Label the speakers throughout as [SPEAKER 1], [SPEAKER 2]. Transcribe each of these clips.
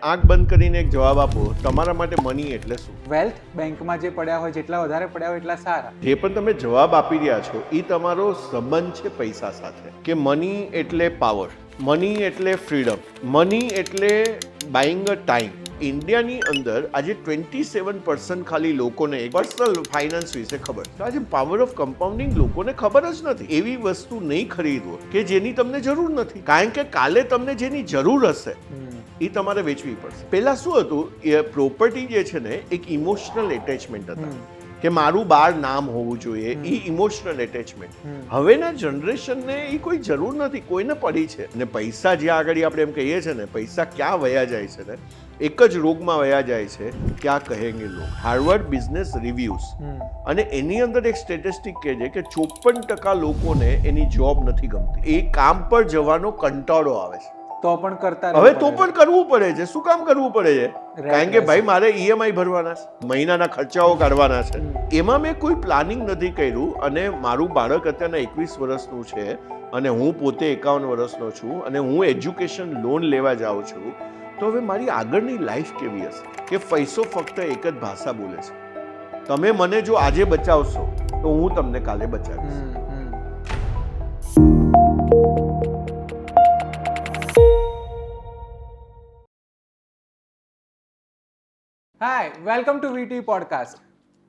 [SPEAKER 1] આંખ બંધ કરીને એક જવાબ આપો, તમારા માટે મની એટલે શું?
[SPEAKER 2] વેલ્થ બેંકમાં જે પડ્યા હોય જેટલા વધારે પડ્યા હોય એટલા સારા.
[SPEAKER 1] જે પણ તમે જવાબ આપી રહ્યા છો એ તમારો સંબંધ છે પૈસા સાથે. કે મની એટલે પાવર, મની એટલે ફ્રીડમ, મની એટલે બાઇંગ અ ટાઈમ. ઇન્ડિયાની અંદર આજે 27% ખાલી લોકોને પર્સનલ ફાઇનાન્સ વિશે ખબર છે. આજે પાવર ઓફ કમ્પાઉન્ડિંગ લોકોને ખબર જ નથી. એવી વસ્તુ નહીં ખરીદવો કે જેની તમને જરૂર નથી, કારણ કે કાલે તમને જેની જરૂર હશે એ તમારે વેચવી પડશે. પહેલા શું હતું, એ પ્રોપર્ટી જે છે ને એક ઇમોશનલ એટેચમેન્ટ હતા કે મારું બાર નામ હોવું જોઈએ, એ ઇમોશનલ એટેચમેન્ટ. હવેના જનરેશનને એ કોઈ જરૂર નથી, કોઈને પડી છે. અને પૈસા જ્યાં આગળ આપણે એમ કહીએ છીએ ને, પૈસા ક્યાં વયા જાય છે ને, એક જ રોગમાં વયા જાય છે, ક્યાં કહેંગે લોગ. હાર્વર્ડ બિઝનેસ રિવ્યુઝ અને એની અંદર એક સ્ટેટિસ્ટિક કહે છે કે 54% લોકોને એની જોબ નથી ગમતી. એ કામ પર જવાનો કંટાળો આવે છે.
[SPEAKER 2] તો પણ કરતા
[SPEAKER 1] હવે તો પણ કરવું પડે છે. શું કામ કરવું પડે છે? કારણ કે ભાઈ મારે ઈએમઆઈ ભરવાના છે, મહિનાના ખર્ચાઓ કાઢવાના છે. એમાં મેં કોઈ પ્લાનિંગ નથી કર્યું. અને મારું બાળક અત્યારના 21 વર્ષનું છે અને હું પોતે 51 વર્ષનો છું અને હું એજ્યુકેશન લોન લેવા જાઉં છું. તો હવે મારી આગળની લાઈફ કેવી હશે? કે પૈસો ફક્ત એક જ ભાષા બોલે છે. તમે મને જો આજે બચાવશો તો હું તમને કાલે બચાવીશ.
[SPEAKER 2] હાય, વેલકમ ટુ વીટી પોડકાસ્ટ.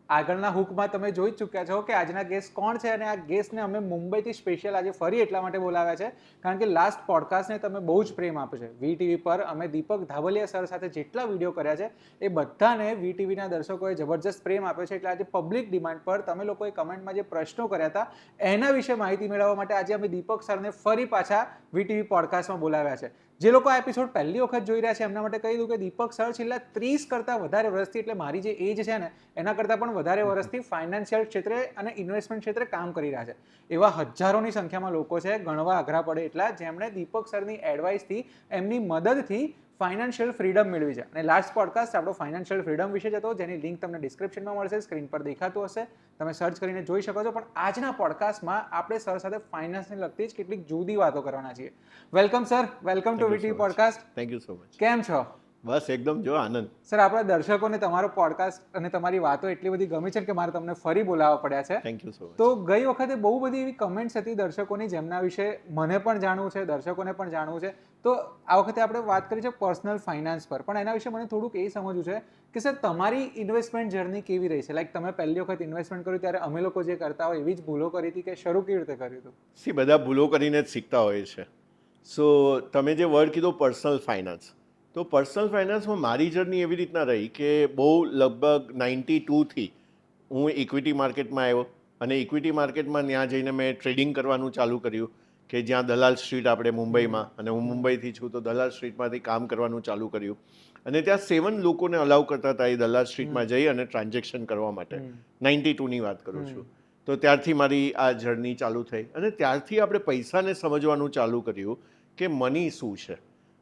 [SPEAKER 2] આગળના હુકમાં તમે જોઈ જ ચૂક્યા છો કે આજના ગેસ્ટ કોણ છે, અને આ ગેસ્ટને અમે મુંબઈથી સ્પેશિયલ આજે ફરી એટલા માટે બોલાવ્યા છે કારણ કે લાસ્ટ પોડકાસ્ટને તમે બહુ જ પ્રેમ આપ્યો છે. વીટીવી પર અમે દીપક ધાબલિયા સર સાથે જેટલા વિડીયો કર્યા છે એ બધાને વીટીવીના દર્શકોએ જબરજસ્ત પ્રેમ આપ્યો છે. એટલે આજે પબ્લિક ડિમાન્ડ પર તમે લોકોએ કમેન્ટમાં જે પ્રશ્નો કર્યા હતા એના વિશે માહિતી મેળવવા માટે આજે અમે દીપક સરને ફરી પાછા વીટીવી પોડકાસ્ટમાં બોલાવ્યા છે. જે લોકો આ એપિસોડ પહેલી વખત જોઈ રહ્યા છે એમના માટે કહી દઉં કે દીપક સર છેલ્લા 30 કરતાં વધારે વર્ષથી, એટલે મારી જે એજ છે ને એના કરતાં પણ વધારે વર્ષથી ફાઇનાન્શિયલ ક્ષેત્રે અને ઇન્વેસ્ટમેન્ટ ક્ષેત્રે કામ કરી રહ્યા છે. એવા હજારોની સંખ્યામાં લોકો છે, ગણવા અઘરા પડે એટલા, જેમણે દીપક સરની એડવાઇસથી, એમની મદદથી ફાઇનાન્શિયલ ફ્રીડમ મેળવી છે. અને લાસ્ટ પોડકાસ્ટ આપણો ફાઇનાન્શિયલ ફ્રીડમ વિશે જ હતો, જેની લિંક તમને ડિસ્ક્રિપ્શનમાં મળશે, સ્ક્રીન પર દેખાતું હશે, તમે સર્ચ કરીને જોઈ શકો છો. પણ આજના પોડકાસ્ટમાં આપણે સર સાથે ફાઇનાન્સને લગતી જ કેટલીક જુદી વાતો કરવાના છીએ. Welcome sir, welcome to VT podcast.
[SPEAKER 1] Thank you so much.
[SPEAKER 2] કેમ છો?
[SPEAKER 1] બસ એકદમ જો આનંદ.
[SPEAKER 2] સર, આપણા દર્શકોને તમારો પોડકાસ્ટ અને તમારી વાતો એટલી બધી ગમી છે કે મારે તમને ફરી બોલાવવા પડ્યા છે.
[SPEAKER 1] Thank you so much.
[SPEAKER 2] તો ગઈ વખતે બહુ બધી એવી કમેન્ટ્સ હતી દર્શકોની જેમના વિશે મને પણ જાણવું છે, દર્શકોને પણ જાણવું છે. તો આ વખતે આપણે વાત કરી છે પર્સનલ ફાઇનાન્સ પર, પણ એના વિશે મને થોડુંક એ સમજવું છે કે સર તમારી ઇન્વેસ્ટમેન્ટ જર્ની કેવી રહી છે? લાઈક તમે પહેલી વખત ઇન્વેસ્ટમેન્ટ કર્યું ત્યારે અમે લોકો જે કરતા હોય એવી જ ભૂલો કરી હતી કે શરૂ કેવી રીતે કર્યું હતું?
[SPEAKER 1] બધા ભૂલો કરીને જ શીખતા હોય છે. સો તમે જે વર્ડ કીધો પર્સનલ ફાઇનાન્સ, તો પર્સનલ ફાઇનાન્સમાં મારી જર્ની એવી રીતના રહી કે બહુ લગભગ 92થી હું ઇક્વિટી માર્કેટમાં આવ્યો અને ઇક્વિટી માર્કેટમાં ત્યાં જઈને મેં ટ્રેડિંગ કરવાનું ચાલુ કર્યું કે જ્યાં દલાલ સ્ટ્રીટ આપણે મુંબઈમાં, અને હું મુંબઈથી છું તો દલાલ સ્ટ્રીટમાંથી કામ કરવાનું ચાલુ કર્યું. અને ત્યાં 7 લોકોને અલાઉ કરતા હતા એ દલાલ સ્ટ્રીટમાં જઈ અને ટ્રાન્ઝેક્શન કરવા માટે. 92ની વાત કરું છું. તો ત્યારથી મારી આ જર્ની ચાલુ થઈ અને ત્યારથી આપણે પૈસાને સમજવાનું ચાલુ કર્યું કે મની શું છે.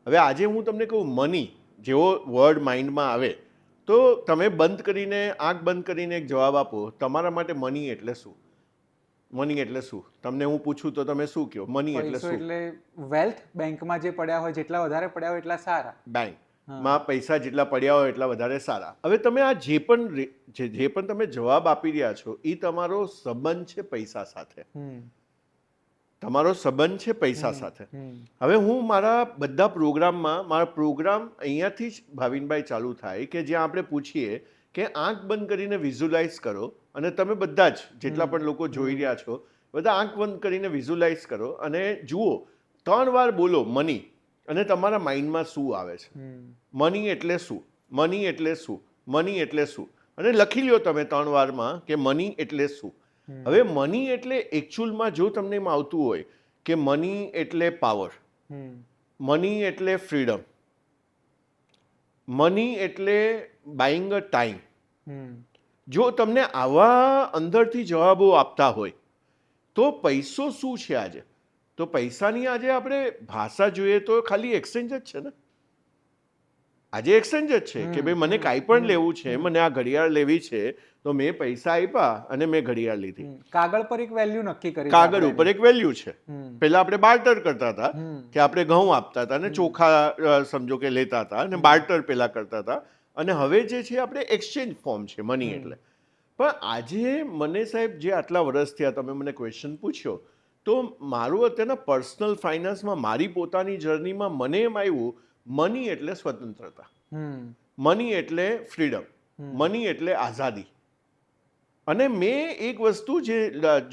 [SPEAKER 1] હવે આજે હું તમને કહું, મની જેવો વર્ડ માઇન્ડમાં આવે તો તમે આંખ બંધ કરીને એક જવાબ આપો, તમારા માટે મની એટલે શું? મની એટલે શું? તમને હું પૂછું તો તમે શું કહો? મની એટલે શું?
[SPEAKER 2] એટલે વેલ્થ બેંકમાં જે પડ્યા હોય જેટલા વધારે પડ્યા હોય એટલા સારા.
[SPEAKER 1] બેંકમાં પૈસા જેટલા પડ્યા હોય એટલા વધારે સારા. હવે તમે આ જે પણ તમે જવાબ આપી રહ્યા છો એ તમારો સંબંધ છે પૈસા સાથે. તમારો સંબંધ છે પૈસા સાથે. હવે હું મારા બધા પ્રોગ્રામમાં, મારા પ્રોગ્રામ અહીંયાથી જ ભાવિનભાઈ ચાલુ થાય કે જ્યાં આપણે પૂછીએ કે આંખ બંધ કરીને વિઝ્યુલાઇઝ કરો, અને તમે બધા જ જેટલા પણ લોકો જોઈ રહ્યા છો બધા આંખ બંધ કરીને વિઝ્યુલાઇઝ કરો અને જુઓ, 3 વાર બોલો મની, અને તમારા માઇન્ડમાં શું આવે છે. મની એટલે શું? મની એટલે શું? મની એટલે શું? અને લખી લ્યો તમે 3 વારમાં કે મની એટલે શું. હવે મની એટલે એકચ્યુઅલમાં જો તમને એમ આવતું હોય કે મની એટલે પાવર, મની એટલે ફ્રીડમ, મની એટલે બાઇંગ અ ટાઈમ. જો તમને આવા અંદરથી જવાબો આપતા હોય તો પૈસો શું છે આજે? તો પૈસાની આજે આપણે ભાષા જોઈએ તો ખાલી એક્સચેન્જ જ છે ને. આજે એક્સચેન્જ જ છે કે ભાઈ મને કાંઈ પણ લેવું છે, મને આ ઘડિયાળ લેવી છે, તો મેં પૈસા આપ્યા અને મેં ઘડિયાળ લીધી.
[SPEAKER 2] કાગળ પર એક વેલ્યુ નક્કી કરી,
[SPEAKER 1] કાગળ ઉપર એક વેલ્યુ છે. પહેલા આપણે બાર્ટર કરતા હતા કે આપણે ઘઉં આપતા હતા અને ચોખા સમજો કે લેતા હતા અને બાર્ટર પહેલા કરતા હતા, અને હવે જે છે આપણે એક્સચેન્જ ફોર્મ છે મની એટલે. પણ આજે મને સાહેબ જે આટલા વર્ષ થયા તમે મને ક્વેશ્ચન પૂછ્યો, તો મારું અત્યારના પર્સનલ ફાઇનાન્સમાં મારી પોતાની જર્નીમાં મને એમ આવ્યું મની એટલે સ્વતંત્રતા, મની એટલે ફ્રીડમ, મની એટલે આઝાદી. અને મેં એક વસ્તુ જે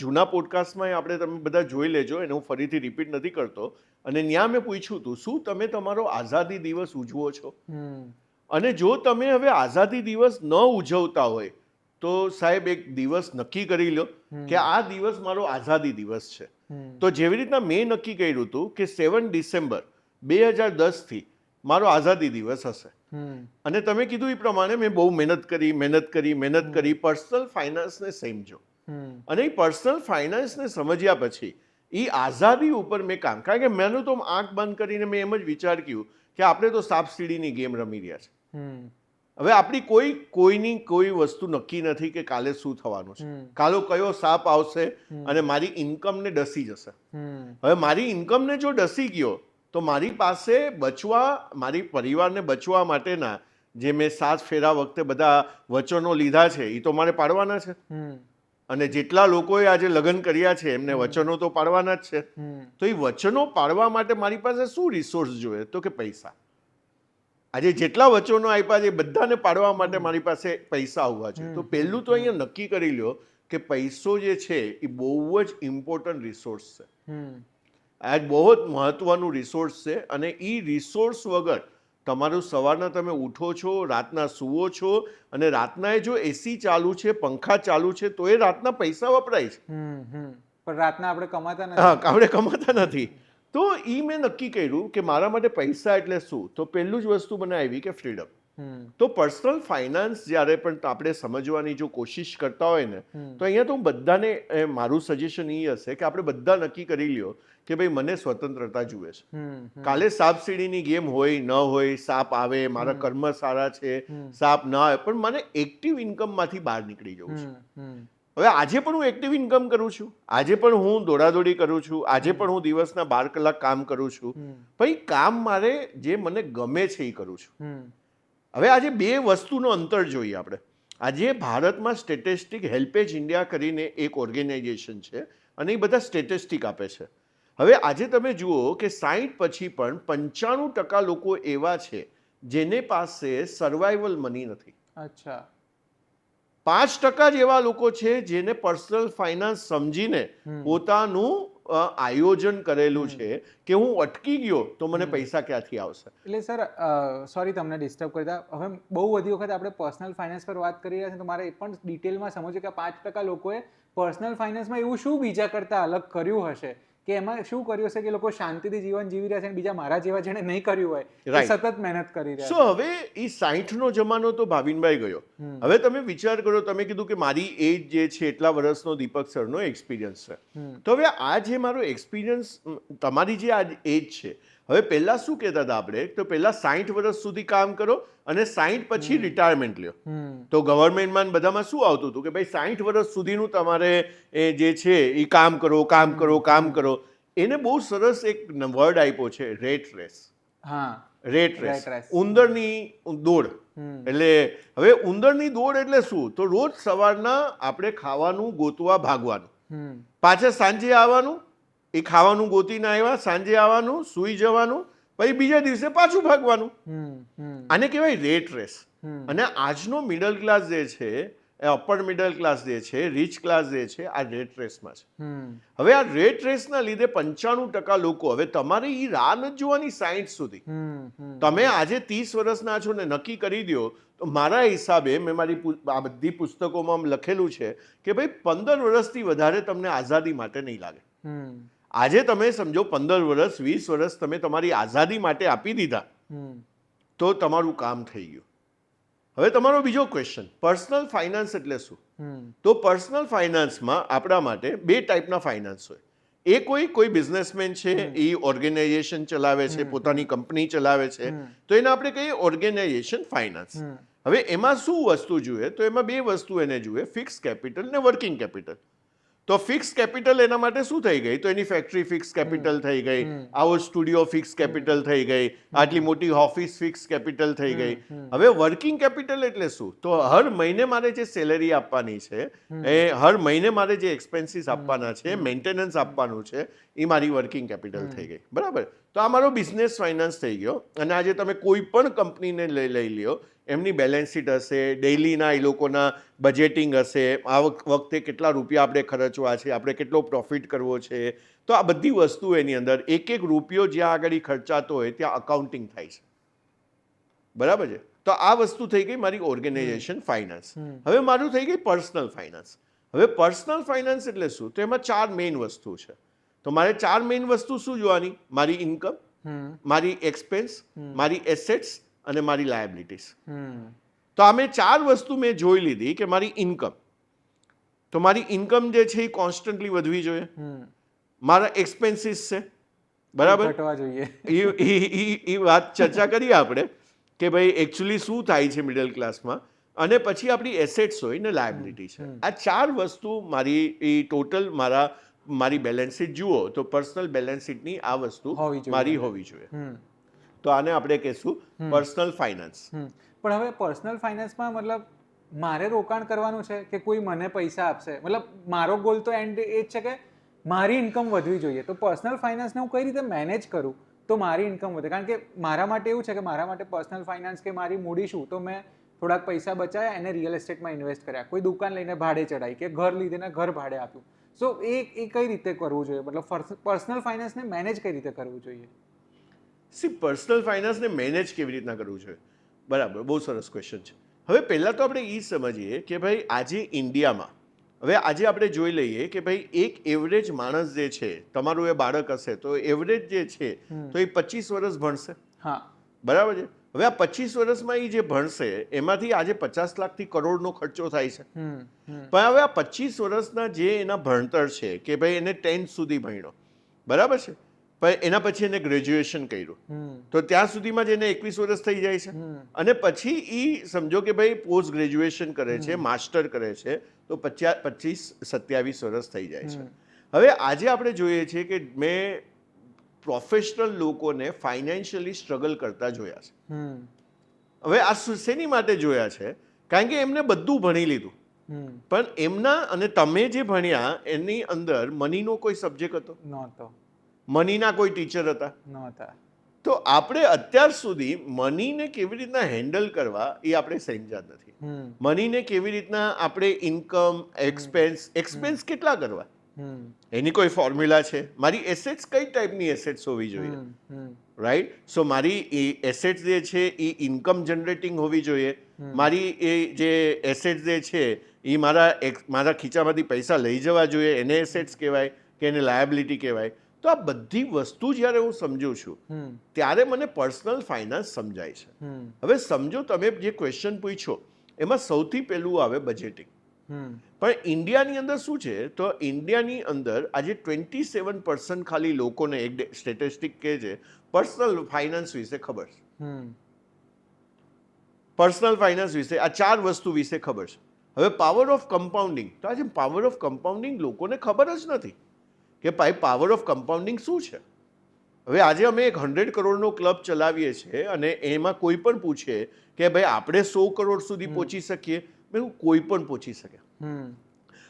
[SPEAKER 1] જૂના પોડકાસ્ટમાં આપણે તમે બધા જોઈ લેજો, એને હું ફરીથી રિપીટ નથી કરતો, અને ત્યાં મેં પૂછ્યું હતું શું તમે તમારો આઝાદી દિવસ ઉજવો છો? અને જો તમે હવે આઝાદી દિવસ ન ઉજવતા હોય તો સાહેબ એક દિવસ નક્કી કરી લો કે આ દિવસ મારો આઝાદી દિવસ છે. તો જેવી રીતના મેં નક્કી કર્યું હતું કે 7 ડિસેમ્બર 2010 મારો આઝાદી દિવસ હશે, અને તમે કીધું એ પ્રમાણે મેં બહુ મહેનત કરી પર્સનલ ફાઇનાન્સને સમજો, અને એ પર્સનલ ફાઇનાન્સને સમજ્યા પછી એ આઝાદી ઉપર મેં કામ, કારણ કે મેં તો આંખ બંધ કરીને મેં એમ જ વિચાર કર્યું કે આપણે તો સાપ સીડીની ગેમ રમી રહ્યા છે. હવે આપણી કોઈની કોઈ વસ્તુ નક્કી નથી કે કાલે શું થવાનું છે, કાલો કયો સાપ આવશે અને મારી ઇન્કમને ડસી જશે. હવે મારી ઇન્કમને જો ડસી ગયો તો મારી પાસે બચવા, મારી પરિવારને બચવા માટેના જે મેં 7 ફેરા વખતે બધા વચનો લીધા છે એ તો મારે પાડવાના છે, અને જેટલા લોકોએ આજે લગ્ન કર્યા છે એમને વચનો તો પાડવાના જ છે. તો એ વચનો પાડવા માટે મારી પાસે શું રિસોર્સ જોઈએ? તો કે પૈસા. આજે જેટલા વચનો આપ્યા છે બધાને પાડવા માટે મારી પાસે પૈસા આવવા જોઈએ. તો પહેલું તો અહીંયા નક્કી કરી લો કે પૈસો જે છે એ બહુ જ ઇમ્પોર્ટન્ટ રિસોર્સ છે, આ એક બહુ જ મહત્વનું રિસોર્સ છે. અને એ રિસોર્સ વગર તમારું સવારના તમે ઉઠો છો, રાતના સૂવો છો, અને રાતના જો એસી ચાલુ છે, પંખા ચાલુ છે, તો એ રાતના પૈસા વપરાય છે,
[SPEAKER 2] પણ રાતના આપણે કમાતા નથી.
[SPEAKER 1] હા, આપણે કમાતા નથી. તો એ મેં નક્કી કર્યું કે મારા માટે પૈસા એટલે શું? તો પહેલું જ વસ્તુ મને આવી કે ફ્રીડમ. તો પર્સનલ ફાઇનાન્સ જ્યારે પણ આપણે સમજવાની જો કોશિશ કરતા હોય ને, તો અહીંયા તો બધાને મારું સજેશન એ હશે કે આપણે બધા નક્કી કરી લ્યો કે ભાઈ મને સ્વતંત્રતા જુએ છે. કાલે સાપ સીડીની ગેમ હોય ન હોય, સાપ આવે, મારા કર્મ સારા છે, સાપ ના આવે, પણ મને એક્ટિવ ઇન્કમમાંથી બહાર નીકળી જવું છે. હવે આજે પણ હું એક્ટિવ ઇન્કમ કરું છું, આજે પણ હું દોડાદોડી કરું છું, આજે પણ હું દિવસના 12 કલાક કામ કરું છું, પણ કામ મારે જે મને ગમે છે એ કરું છું. હવે આજે બે વસ્તુનો અંતર જોઈએ આપણે. આજે ભારતમાં સ્ટેટિસ્ટિક હેલ્પેજ ઇન્ડિયા કરીને એક ઓર્ગેનાઇઝેશન છે, અને એ બધા સ્ટેટિસ્ટિક આપે છે. હવે આજે તમે જુઓ કે 60 પછી પણ 95% લોકો એવા છે જેને પાસે સર્વાઈવલ મની નથી.
[SPEAKER 2] અચ્છા.
[SPEAKER 1] 5% જ એવા લોકો છે જેને પર્સનલ ફાઇનાન્સ સમજીને પોતાનું આયોજન કરેલું છે કે હું અટકી ગયો તો મને પૈસા ક્યાંથી આવશે.
[SPEAKER 2] એટલે સર, સોરી તમને ડિસ્ટર્બ કરતા, હવે બહુ બધી વખત આપણે પર્સનલ ફાઇનાન્સ પર વાત કરી રહ્યા છીએ, તો મારે એ પણ ડિટેલમાં સમજવું કે 5% લોકોએ પર્સનલ ફાઇનાન્સમાં એવું શું બીજા કરતા અલગ કર્યું હશે, કે એમાં શું કર્યું હશે કે લોકો શાંતિથી જીવન જીવી રહ્યા છે, અને બીજા મારા જેવા જેને નહીં કર્યું હોય સતત મહેનત કરી રહ્યા છે.
[SPEAKER 1] સો હવે એ 60નો જમાનો તો ભાવિનભાઈ ગયો. હવે તમે વિચાર કરો, તમે કીધું કે મારી એજ જે છે એટલા વર્ષનો દીપક સરનો એક્સપિરિયન્સ છે, તો હવે આ જે મારો એક્સપિરિયન્સ, તમારી જે આ એજ છે, હવે પહેલા શું કહેતા હતા આપણે, તો પહેલા 60 વર્ષ સુધી કામ કરો અને 60 પછી રિટાયરમેન્ટ લ્યો. તો ગવર્મેન્ટમાં બધામાં શું આવતું હતું કે ભાઈ 60 વર્ષ સુધીનું તમારે એ જે છે એ કામ કરો. એને બહુ સરસ એક વર્ડ આપ્યો છે, રેટ રેસ. રેટ રેસ, ઉંદરની દોડ. એટલે હવે ઉંદરની દોડ એટલે શું? તો રોજ સવારના આપણે ખાવાનું ગોતવા ભાગવાનું, પાછા સાંજે આવવાનું, એ ખાવાનું ગોતીને આવ્યા, સાંજે આવવાનું, સૂઈ જવાનું, પછી બીજા દિવસે પાછું ભાગવાનું. આને કહેવાય રેટ રેસ. અને આજનો મિડલ ક્લાસ જે છે, અપર મિડલ ક્લાસ જે છે, રીચ ક્લાસ જે છે, આ રેટ રેસમાં છે. હવે આ રેટ રેસના લીધે 95% લોકો, હવે તમારે એ રાહ નથી જોવાની 60 સુધી. તમે આજે 30 વર્ષના છો ને નક્કી કરી દો, તો મારા હિસાબે મેં મારી આ બધી પુસ્તકોમાં લખેલું છે કે ભાઈ 15 વર્ષથી વધારે તમને આઝાદી માટે નહીં લાગે. આજે તમે સમજો 15 વર્ષ 20 વર્ષ તમે તમારી આઝાદી માટે આપી દીધા તો તમારું કામ થઈ ગયું. હવે તમારો બીજો ક્વેશ્ચન, પર્સનલ ફાઇનાન્સ એટલે શું? તો પર્સનલ ફાઇનાન્સમાં આપણા માટે બે ટાઈપના ફાઇનાન્સ હોય. એ કોઈ બિઝનેસમેન છે, એ ઓર્ગેનાઇઝેશન ચલાવે છે, પોતાની કંપની ચલાવે છે, તો એને આપણે કહીએ ઓર્ગેનાઇઝેશન ફાઇનાન્સ. હવે એમાં શું વસ્તુ જોઈએ? તો એમાં બે વસ્તુ એને જોઈએ, ફિક્સ કેપિટલ ને વર્કિંગ કેપિટલ. તો ફિક્સ કેપિટલ એના માટે શું થઈ ગઈ? તો એની ફેક્ટરી ફિક્સ કેપિટલ થઈ ગઈ, આવો સ્ટુડિયો ફિક્સ કેપિટલ થઈ ગઈ, આટલી મોટી ઓફિસ ફિક્સ કેપિટલ થઈ ગઈ. હવે વર્કિંગ કેપિટલ એટલે શું? તો હર મહિને મારે જે સેલેરી આપવાની છે, એ હર મહિને મારે જે એક્સપેન્સીસ આપવાના છે, મેન્ટેનન્સ આપવાનું છે, એ મારી વર્કિંગ કેપિટલ થઈ ગઈ. બરાબર? તો આ મારો બિઝનેસ ફાઇનાન્સ થઈ ગયો. અને આજે તમે કોઈ પણ કંપનીને લઈ લ્યો, એમની બેલેન્સ શીટ હશે, ડેઇલીના એ લોકોના બજેટિંગ હશે, આ વખતે કેટલા રૂપિયા આપણે ખર્ચવા છે, આપણે કેટલો પ્રોફિટ કરવો છે, તો આ બધી વસ્તુ એની અંદર એક એક રૂપિયો જ્યાં આગળ ખર્ચાતો હોય ત્યાં અકાઉન્ટિંગ થાય છે. બરાબર છે? તો આ વસ્તુ થઈ ગઈ મારી ઓર્ગેનાઇઝેશન ફાઇનાન્સ. હવે મારું થઈ ગઈ પર્સનલ ફાઇનાન્સ. હવે પર્સનલ ફાઇનાન્સ એટલે શું? તો એમાં 4 મેઇન વસ્તુ છે. તો મારે 4 મેઇન વસ્તુ શું જોવાની? મારી ઇન્કમ, મારી એક્સપેન્સ, મારી એસેટ્સ અને મારી લાયબિલિટીઝ. તો આ મેં 4 વસ્તુ મેં જોઈ લીધી કે મારી ઇન્કમ, તો મારી ઇન્કમ જે છે એ કોન્સ્ટન્ટલી વધવી જોઈએ. મારા એક્સપેન્સીસ છે, બરાબર,
[SPEAKER 2] ઘટવા જોઈએ.
[SPEAKER 1] એ વાત ચર્ચા કરીએ આપણે કે ભાઈ એકચ્યુઅલી શું થાય છે મિડલ ક્લાસમાં. અને પછી આપણી એસેટ્સ હોય ને લાયબિલિટી છે. આ 4 વસ્તુ મારી એ ટોટલ મારી બેલેન્સ શીટ જુઓ તો પર્સનલ બેલેન્સ શીટની આ વસ્તુ મારી હોવી જોઈએ. તો આને આપણે કહીશું પર્સનલ ફાઇનાન્સ.
[SPEAKER 2] પણ હવે પર્સનલ ફાઇનાન્સમાં મતલબ મારે રોકાણ કરવાનું છે કે કોઈ મને પૈસા આપશે? મતલબ મારો ગોલ તો એન્ડ એ જ છે કે મારી ઇન્કમ વધવી જોઈએ. તો પર્સનલ ફાઇનાન્સને હું કઈ રીતે મેનેજ કરું તો મારી ઇન્કમ વધે? કારણ કે મારા માટે એવું છે કે મારા માટે પર્સનલ ફાઇનાન્સ કે મારી મૂડી શું, તો મેં થોડાક પૈસા બચાવ્યા, એને રિયલ એસ્ટેટમાં ઇન્વેસ્ટ કર્યા, કોઈ દુકાન લઈને ભાડે ચડાવી કે ઘર લીધેને ઘર ભાડે આપ્યું. સો એ કઈ રીતે કરવું જોઈએ? મતલબ પર્સનલ ફાઇનાન્સને મેનેજ કઈ રીતે કરવું જોઈએ?
[SPEAKER 1] પર્સનલ ફાઇનાન્સને મેનેજ કેવી રીતના કરવું જોઈએ? બરાબર, બહુ સરસ ક્વેશ્ચન છે. હવે પહેલાં તો આપણે એ સમજીએ કે ભાઈ આજે ઇન્ડિયામાં, હવે આજે આપણે જોઈ લઈએ કે ભાઈ એક એવરેજ માણસ જે છે, તમારું એ બાળક હશે તો એવરેજ જે છે તો એ 25 વર્ષ ભણશે.
[SPEAKER 2] હા,
[SPEAKER 1] બરાબર છે. હવે આ 25 વર્ષમાં એ જે ભણશે એમાંથી આજે 50 લાખથી કરોડનો ખર્ચો થાય છે. પણ હવે આ 25 વર્ષના જે એના ભણતર છે કે ભાઈ એને 10th સુધી ભણ્યો, બરાબર છે, પણ એના પછી એને ગ્રેજ્યુએશન કર્યું, તો ત્યાં સુધીમાં જ એને 21 વર્ષ થઈ જાય છે. અને પછી એ સમજો કે ભાઈ પોસ્ટ ગ્રેજ્યુએશન કરે છે, માસ્ટર કરે છે, તો 25-27 વર્ષ થઈ જાય છે. હવે આજે આપણે જોઈએ છીએ કે મેં પ્રોફેશનલ લોકોને ફાઇનાન્શિયલી સ્ટ્રગલ કરતા જોયા છે. હવે આ શેની માટે જોયા છે? કારણ કે એમને બધું ભણી લીધું, પણ એમના અને તમે જે ભણ્યા એની અંદર મનીનો કોઈ સબ્જેક્ટ હતો
[SPEAKER 2] નહોતો,
[SPEAKER 1] મનીના કોઈ ટીચર હતા
[SPEAKER 2] નહોતા.
[SPEAKER 1] તો આપણે અત્યાર સુધી મનીને કેવી રીતના હેન્ડલ કરવા એ આપણે સમજ્યા જ નથી. મનીને કેવી રીતના આપણે ઇન્કમ, એક્સપેન્સ કેટલા કરવા, એની કોઈ ફોર્મ્યુલા છે? મારી એસેટ્સ કઈ ટાઈપની એસેટ્સ હોવી જોઈએ, રાઈટ? સો મારી એસેટ્સ જે છે એ ઇન્કમ જનરેટિંગ હોવી જોઈએ. મારી એ જે એસેટ્સ જે છે એ મારા ખીચામાંથી પૈસા લઈ જવા જોઈએ, એને એસેટ્સ કહેવાય કે એને લાયબિલિટી કહેવાય. તો આ બધી વસ્તુ જ્યારે હું સમજું છું ત્યારે મને પર્સનલ ફાઇનાન્સ સમજાય છે. હવે સમજો, તમે જે ક્વેશ્ચન પૂછ્યો એમાં સૌથી પહેલું આવે બજેટિંગ. પણ ઇન્ડિયાની અંદર શું છે? તો ઇન્ડિયાની અંદર આજે 27% ખાલી લોકોને એક સ્ટેટિસ્ટિક કહે છે પર્સનલ ફાઇનાન્સ વિશે ખબર છે. પર્સનલ ફાઇનાન્સ વિશે આ 4 વસ્તુ વિશે ખબર છે. હવે પાવર ઓફ કમ્પાઉન્ડિંગ, તો આજે પાવર ઓફ કમ્પાઉન્ડિંગ લોકોને ખબર જ નથી કે ભાઈ પાવર ઓફ કમ્પાઉન્ડિંગ શું છે. હવે આજે અમે એક 100 કરોડનો ક્લબ ચલાવીએ છીએ અને એમાં કોઈ પણ પૂછે કે ભાઈ આપણે 100 કરોડ સુધી પહોંચી શકીએ, મેં કોઈ પણ પહોંચી શકે.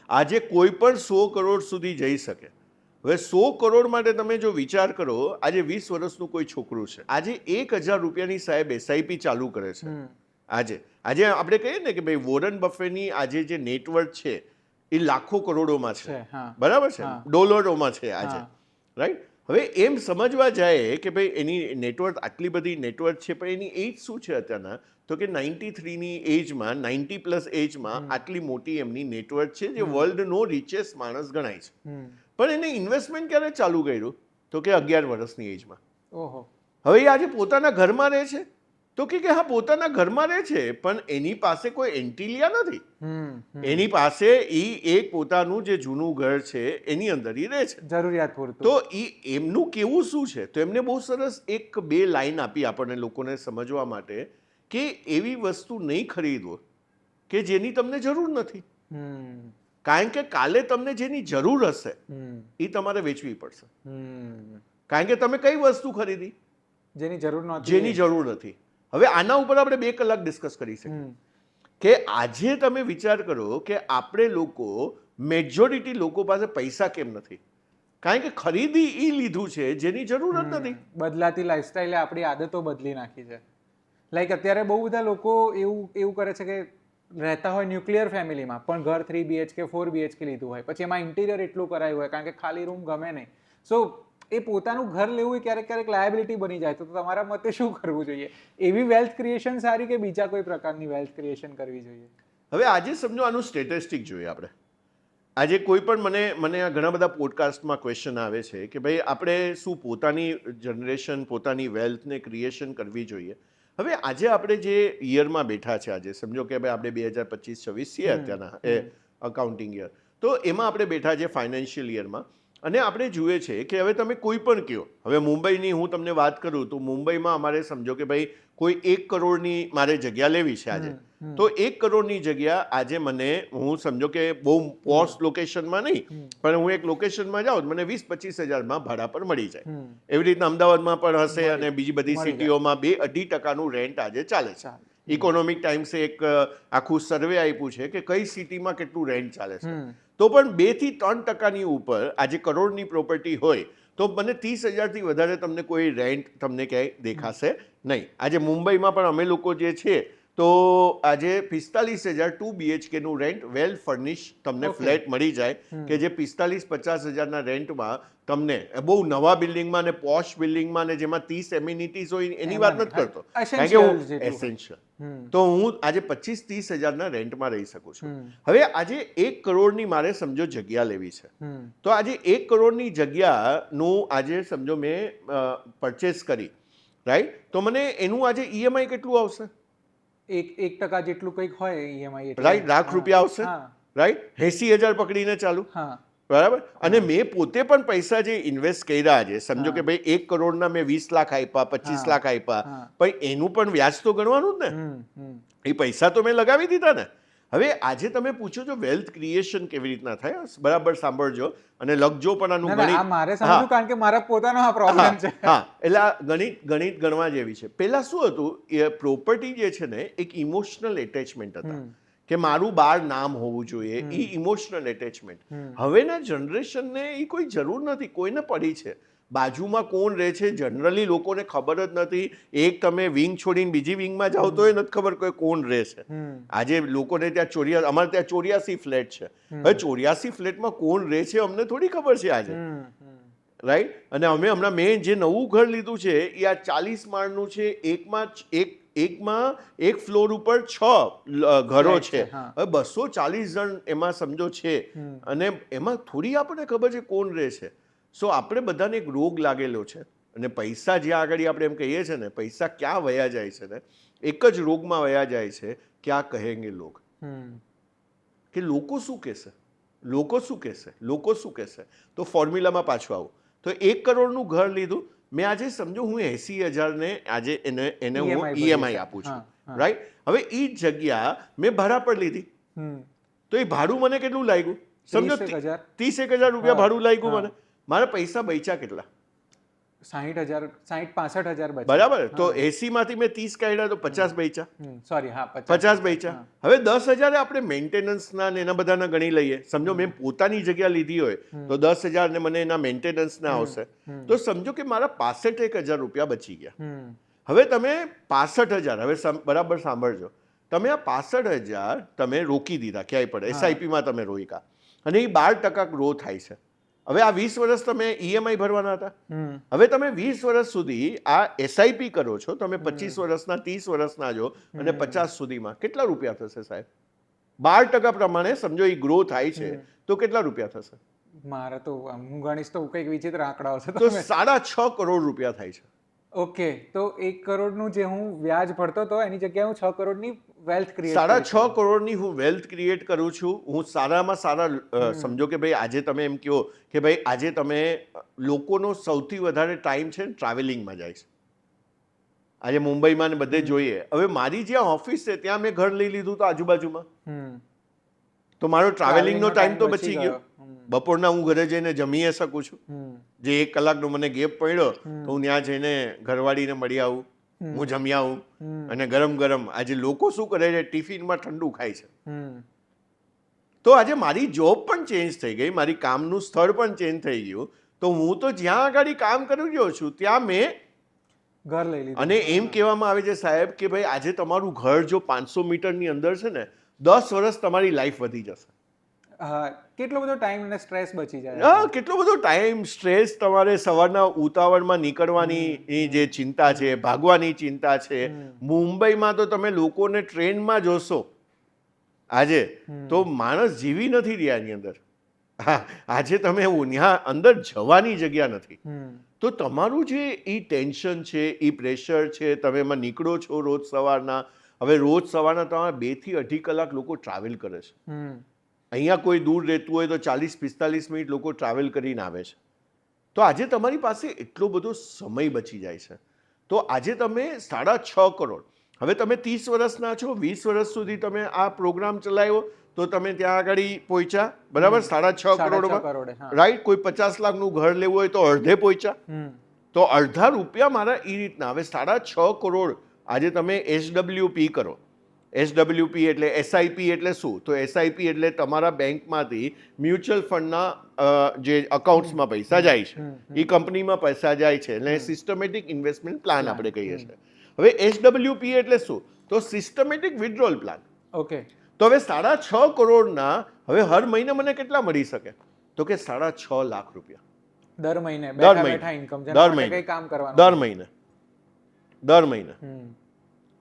[SPEAKER 1] આજે કોઈ પણ 100 કરોડ સુધી જઈ શકે. હવે 100 કરોડ માટે તમે જો વિચાર કરો, આજે 20 વર્ષનું કોઈ છોકરું છે, આજે 1000 રૂપિયાની સાહેબ એસઆઈપી ચાલુ કરે છે. આજે આપણે કહીએ ને કે ભાઈ વોરન બફેની આજે જે નેટવર્ક છે એ લાખો કરોડોમાં છે, બરાબર છે, ડોલરોમાં છે આજે, રાઈટ? હવે એમ સમજવા જાય કે ભાઈ એની નેટવર્ક આટલી બધી નેટવર્ક છે, પણ એની એજ શું છે અત્યારના? તો કે 93ની એજમાં, 90+ એજમાં આટલી મોટી એમની નેટવર્ક છે, જે વર્લ્ડનો રિચેસ્ટ માણસ ગણાય છે. પણ એને ઇન્વેસ્ટમેન્ટ ક્યારે ચાલુ કર્યું? તો કે 11 વર્ષની એજમાં. હવે એ આજે પોતાના ઘરમાં રહે છે તો કે હા પોતાના ઘરમાં રહે છે પણ એની પાસે કોઈ એન્ટિલિયા નથી. એની પાસે એક પોતાનું જે જૂનું ઘર છે એની અંદર રહે છે
[SPEAKER 2] જરૂરિયાત પૂરતું.
[SPEAKER 1] તો એમનું કેવું શું છે? તો એમને બહુ સરસ 1-2 લાઈન આપી આપણને લોકોને સમજવા માટે કે એવી વસ્તુ નહીં ખરીદો કે જેની તમને જરૂર નથી. કારણ કે કાલે તમને જેની જરૂર હશે એ તમારે વેચવી પડશે. કારણ કે તમે કઈ વસ્તુ ખરીદી
[SPEAKER 2] જેની જરૂર નહોતી,
[SPEAKER 1] જેની જરૂર નથી. હવે આના ઉપર આપણે 2 કલાક ડિસ્કસ કરી શકીએ કે આજે તમે વિચાર કરો કે આપણે લોકો મેજોરિટી લોકો પાસે પૈસા કેમ નથી? કારણ કે ખરીદી એ લીધું છે જેની જરૂર જ નથી.
[SPEAKER 2] બદલાતી લાઈફસ્ટાઈલે આપણી આદતો બદલી નાખી છે. લાઈક અત્યારે બહુ બધા લોકો એવું કરે છે કે રહેતા હોય ન્યુક્લિયર ફેમિલીમાં પણ ઘર 3 BHK 4 BHK લીધું હોય, પછી એમાં ઇન્ટિરિયર એટલું કરાયું હોય કારણ કે ખાલી રૂમ ગમે નહીં. સો એ પોતાનું ઘર લેવું એ ક્યારેક લાયબિલિટી બની જાય. તો તમારા મતે શું કરવું જોઈએ? એવી વેલ્થ ક્રિએશન સારી કે બીજા કોઈ પ્રકારની વેલ્થ ક્રિએશન કરવી જોઈએ?
[SPEAKER 1] હવે આજે સમજો આનું સ્ટેટિસ્ટિક જોઈએ આપણે. આજે કોઈ પણ મને આ ઘણા બધા પોડકાસ્ટમાં ક્વેશ્ચન આવે છે કે ભાઈ આપણે શું પોતાની જનરેશન પોતાની વેલ્થને ક્રિએશન કરવી જોઈએ? હવે આજે આપણે જે યરમાં બેઠા છે આજે સમજો કે ભાઈ આપણે 2025-26 છીએ અત્યારના એ અકાઉન્ટિંગ યર, તો એમાં આપણે બેઠા છે ફાઇનાન્શિયલ યરમાં અને આપણે જોઈએ છે કે હવે તમે કોઈ પણ કહો, હવે મુંબઈની હું તમને વાત કરું તો મુંબઈમાં અમારે સમજો કે ભાઈ કોઈ 1 કરોડની મારે જગ્યા લેવી છે આજે, તો 1 કરોડની જગ્યા આજે મને હું સમજો કે બહુ પોશ લોકેશનમાં નહીં પણ હું એક લોકેશનમાં જાઉં મને 20-25 હજારમાં ભાડા પર મળી જાય. એવી રીતના અમદાવાદમાં પણ હશે અને બીજી બધી સિટીઓમાં 2-2.5% રેન્ટ આજે ચાલે છે. ઇકોનોમિક ટાઈમ્સે એક આખું સર્વે આપ્યું છે કે કઈ સિટીમાં કેટલું રેન્ટ ચાલે છે. તો પણ 2-3% ઉપર આજે કરોડની પ્રોપર્ટી હોય તો મને 30,000થી વધારે તમને કોઈ રેન્ટ તમને ક્યાંય દેખાશે નહીં. આજે મુંબઈમાં પણ અમે લોકો જે છે તો આજે 45,000 2 BHK નું રેન્ટ વેલ ફર્નિશ તમને ફ્લેટ મળી જાય કે જે 45-50 હજારના રેન્ટમાં તમને બહુ નવા બિલ્ડિંગમાં અને પોશ બિલ્ડિંગમાં ને જેમાં 30 એમિનિટીઝ હોય એની વાત નથી કરતો, કારણ કે હું એસેન્શિયલ તો હું આજે 25-30 હજારના રેન્ટમાં રહી શકું છું. હવે આજે 1 કરોડની મારે સમજો જગ્યા લેવી છે તો આજે 1 કરોડની જગ્યાનું આજે સમજો મેં પરચેસ કરી, રાઈટ? તો મને એનું આજે EMI કેટલું આવશે?
[SPEAKER 2] 1% જેટલું કંઈક હોય EMI,
[SPEAKER 1] રાઈટ? લાખ રૂપિયા આવશે, રાઈટ? 80,000 પકડીને ચાલુ, બરાબર? અને મેં પોતે પણ પૈસા જે ઇન્વેસ્ટ કર્યા છે સમજો કે ભાઈ 1 કરોડના મેં 20 લાખ આપ્યા 25 લાખ આપ્યા, પણ એનું પણ વ્યાજ તો ગણવાનું જ ને. એ પૈસા તો મેં લગાવી દીધા ને. હવે આજે તમે પૂછો છો વેલ્થ ક્રિએશન કેવી રીતના થાય, બરાબર સાંભળજો અને લખજો પણ આનું ગણિત.
[SPEAKER 2] મારે સમજવું કારણ કે મારા પોતાનો આ પ્રોબ્લેમ છે.
[SPEAKER 1] હા, એટલે આ ગણિત ગણવા જેવી છે. પહેલા શું હતું, એ પ્રોપર્ટી જે છે ને એક ઇમોશનલ એટેચમેન્ટ હતા કે મારું બાર નામ હોવું જોઈએ, એ ઇમોશનલ એટેચમેન્ટ. હવેના જનરેશનને એ કોઈ જરૂર નથી, કોઈને પડી છે બાજુમાં કોણ રહે છે જનરલી લોકોને ખબર જ નથી. એક તમે વિંગ છોડીને બીજી વિંગમાં જાઓ તો એ નથી ખબર કોઈ કોણ રહે છે. આજે લોકોને ત્યાં અમારે ત્યાં 84 ફ્લેટ છે. હવે 84 ફ્લેટમાં કોણ રહે છે અમને થોડી ખબર છે આજે, રાઈટ? અને અમે હમણાં મેં જે નવું ઘર લીધું છે એ આ 40 માળનું છે. એકમાં એક ફ્લોર ઉપર 6 ઘરો છે. હવે 240 જણ એમાં સમજો છે અને એમાં થોડી આપણને ખબર છે કોણ રહે છે. સો આપણે બધાને એક રોગ લાગેલો છે અને પૈસા જ્યાં આગળ આપણે એમ કહીએ છીએ ને પૈસા ક્યાં વયા જાય છે ને એક જ રોગમાં વયા જાય છે, ક્યાં કહેંગે લોગ, કે લોકો શું કહેશે, લોકો શું કહેશે, લોકો શું કહેશે. તો ફોર્મ્યુલામાં પાછું આવું તો 1 કરોડનું ઘર લીધું મેં આજે સમજો હું 80,000 ને આજે એને હું EMI આપું છું, રાઈટ? હવે એ જગ્યા મેં ભાડા પર લીધી તો એ ભાડું મને કેટલું લાગ્યું સમજો 30,000 રૂપિયા ભાડું લાગ્યું મને. મારા પૈસા બચ્યા કેટલા?
[SPEAKER 2] 60-65,000
[SPEAKER 1] બરાબર. તો 80 માંથી મેં 30 કાઢ્યા તો 50 બચ્યા.
[SPEAKER 2] સોરી, હા,
[SPEAKER 1] 50 બચ્યા. હવે 10,000 આપણે મેન્ટેનન્સના ને એના બધાના ગણી લઈએ. સમજો મેં પોતાની જગ્યા લીધી હોય તો 10,000 ને મને એના મેન્ટેનન્સના આવશે. તો સમજો કે મારા 65,000 રૂપિયા બચી ગયા. હવે તમે 65,000 હવે બરાબર સાંભળજો, તમે આ 65,000 તમે રોકી દીધા ક્યાંય પણ SIPમાં તમે રોક્યા અને એ 12% ગ્રો થાય છે. હવે આ 20 વર્ષ તમે EMI ભરવાના હતા. હવે તમે 20 વર્ષ સુધી આ SIP કરો છો, તમે 25 વર્ષના 30 વર્ષના જો અને 50 સુધીમાં કેટલા રૂપિયા થશે સાહેબ? 12% પ્રમાણે સમજો એ ગ્રો થાય છે તો કેટલા રૂપિયા થશે?
[SPEAKER 2] મારે તો હું ગણીશ તો કંઈક વિચિત્ર આંકડાઓ છે.
[SPEAKER 1] તો 6.5 કરોડ રૂપિયા થાય છે.
[SPEAKER 2] ઓકે, તો 1 કરોડનું જે હું વ્યાજ ભરતો હતો એની જગ્યાએ હું 6 કરોડની વેલ્થ ક્રિએટ
[SPEAKER 1] 6.5 કરોડની હું વેલ્થ ક્રિએટ કરું છું. હું સારામાં સારા સમજો કે ભાઈ આજે તમે એમ કહો કે ભાઈ આજે તમે લોકોનો સૌથી વધારે ટાઈમ છે ને ટ્રાવેલિંગમાં જાય છે. આજે મુંબઈમાં ને બધે જોઈએ. હવે મારી જ્યાં ઓફિસ છે ત્યાં મેં ઘર લઈ લીધું તો આજુબાજુમાં, તો મારો ટ્રાવેલિંગનો ટાઈમ તો બચી ગયો. બપોરના હું ઘરે જઈને જમી શકું છું. જે 1 કલાકનો મને ગેપ પડ્યો તો હું ત્યાં જઈને ઘરવાળીને મળી આવું, હું જમી આવું, અને ગરમ ગરમ. આજે લોકો શું કરે છે, ટિફિનમાં ઠંડુ ખાય છે. તો આજે મારી જોબ પણ ચેન્જ થઈ ગઈ, મારી કામનું સ્થળ પણ ચેન્જ થઈ ગયું. તો હું તો જ્યાં આગળ કામ કરી રહ્યો છું ત્યાં મેં
[SPEAKER 2] ઘર લઈ લીધું.
[SPEAKER 1] અને એમ કહેવામાં આવે છે સાહેબ કે ભાઈ આજે તમારું ઘર જો 500 મીટરની અંદર છે ને, 10 વર્ષ તમારી લાઈફ વધી જશે.
[SPEAKER 2] હા, કેટલો બધો ટાઈમ અને સ્ટ્રેસ બચી જાય.
[SPEAKER 1] હા, કેટલો બધો ટાઈમ, સ્ટ્રેસ, તમારે સવારના ઉતાવળમાં નીકળવાની જે ચિંતા છે, ભાગવાની ચિંતા છે. મુંબઈમાં તો તમે લોકોને ટ્રેનમાં જોશો આજે, તો માણસ જીવી નથી રહ્યા એની અંદર. હા, આજે તમે ત્યાં અંદર જવાની જગ્યા નથી. તો તમારું જે એ ટેન્શન છે, એ પ્રેશર છે, તમે એમાં નીકળો છો રોજ સવારના. હવે રોજ સવારના તમારા 2 થી 2.5 કલાક લોકો ટ્રાવેલ કરે છે. અહીંયા કોઈ દૂર રહેતું હોય તો 40-45 મિનિટ લોકો ટ્રાવેલ કરીને આવે છે. તો આજે તમારી પાસે એટલો બધો સમય બચી જાય છે. તો આજે તમે 6.5 કરોડ, હવે તમે 30 વર્ષના છો, 20 વર્ષ સુધી તમે આ પ્રોગ્રામ ચલાવ્યો તો તમે ત્યાં આગળ પહોંચ્યા, બરાબર, 6.5 કરોડમાં, રાઈટ. કોઈ 50 લાખનું ઘર લેવું હોય તો અડધે પહોંચ્યા. તો અડધા રૂપિયા મારા એ રીતના. હવે 6.5 કરોડ આજે તમે SWP કરો. SWP એટલે SIP એટલે શું? તો SIP એટલે તમારા બેંકમાંથી મ્યુચ્યુઅલ ફંડના જે અકાઉન્ટ્સમાં પૈસા જાય છે, એ કંપનીમાં પૈસા જાય છે, એટલે સિસ્ટમેટિક ઇન્વેસ્ટમેન્ટ પ્લાન આપણે કહીએ છીએ. હવે SWP એટલે શું? તો સિસ્ટમેટિક વિથડ્રોલ પ્લાન.
[SPEAKER 2] ઓકે.
[SPEAKER 1] તો હવે 6.5 કરોડના હવે હર મહિને મને કેટલા મળી શકે? તો કે 6.5 લાખ રૂપિયા
[SPEAKER 2] દર મહિને.
[SPEAKER 1] દર મહિને
[SPEAKER 2] ઇન્કમ
[SPEAKER 1] દર મહિને
[SPEAKER 2] કઈ કામ કરવાનું
[SPEAKER 1] દર મહિને.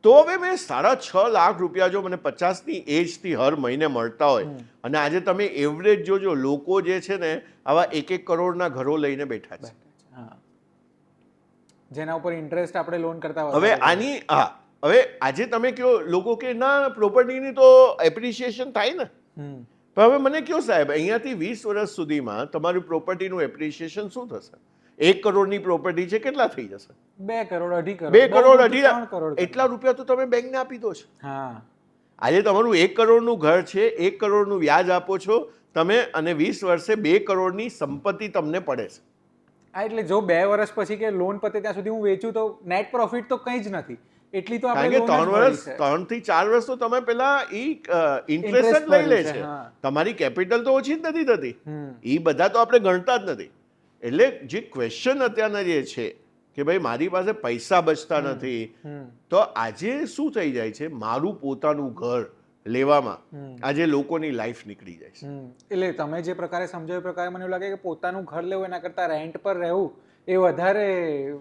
[SPEAKER 1] તો હવે મેં 6.5 લાખ રૂપિયા જો મને 50ની એજથી હર મહિને મળતા હોય, અને આજે તમે એવરેજ જોજો, લોકો જે છે ને આવા 1-1 કરોડના ઘરો લઈને બેઠા છે.
[SPEAKER 2] જેના ઉપર ઇન્ટરેસ્ટ આપણે લોન કરતા હોય.
[SPEAKER 1] હવે આની હવે આજે તમે કહો લોકો કે ના પ્રોપર્ટીની તો એપ્રિસિએશન થાય ને, પણ હવે મને કહો સાહેબ, અહીંયાથી 20 વર્ષ સુધીમાં તમારી પ્રોપર્ટીનું એપ્રિસિએશન શું થશે? 1 કરોડની પ્રોપર્ટી છે, કેટલા થઈ જશે?
[SPEAKER 2] 2 કરોડ, 2.5 કરોડ,
[SPEAKER 1] 2 કરોડ,
[SPEAKER 2] 3 કરોડ.
[SPEAKER 1] એટલા રૂપિયા તો તમે બેંકને આપી દો છો.
[SPEAKER 2] હા,
[SPEAKER 1] આજે તમારું 1 કરોડનું ઘર છે, 1 કરોડનું વ્યાજ આપો છો તમે, અને 20 વર્ષે 2 કરોડની સંપત્તિ તમને પડે છે.
[SPEAKER 2] એટલે જો 2 વર્ષ પછી કે લોન પતે ત્યાં સુધી હું વેચું તો નેટ પ્રોફિટ તો કંઈ જ નથી. એટલી તો
[SPEAKER 1] કારણ કે 3 થી 4 વર્ષ તો તમે પેલા ઇન્ટરેસ્ટ જ લઈ લે છે. તમારી કેપિટલ તો ઓછી જ નથી થતી. એ બધા તો આપણે ગણતા જ નથી. એટલે જે ક્વેશ્ચન અત્યારના જે છે કે ભાઈ મારી પાસે પૈસા બચતા નથી, તો આજે શું થઈ જાય છે, મારું પોતાનું ઘર લેવામાં આજે લોકોની લાઈફ નીકળી જાય છે.
[SPEAKER 2] એટલે તમે જે પ્રકારે સમજાવ્યું એ પ્રકારે મને એવું લાગે કે પોતાનું ઘર લેવું એના કરતા રેન્ટ પર રહેવું એ વધારે,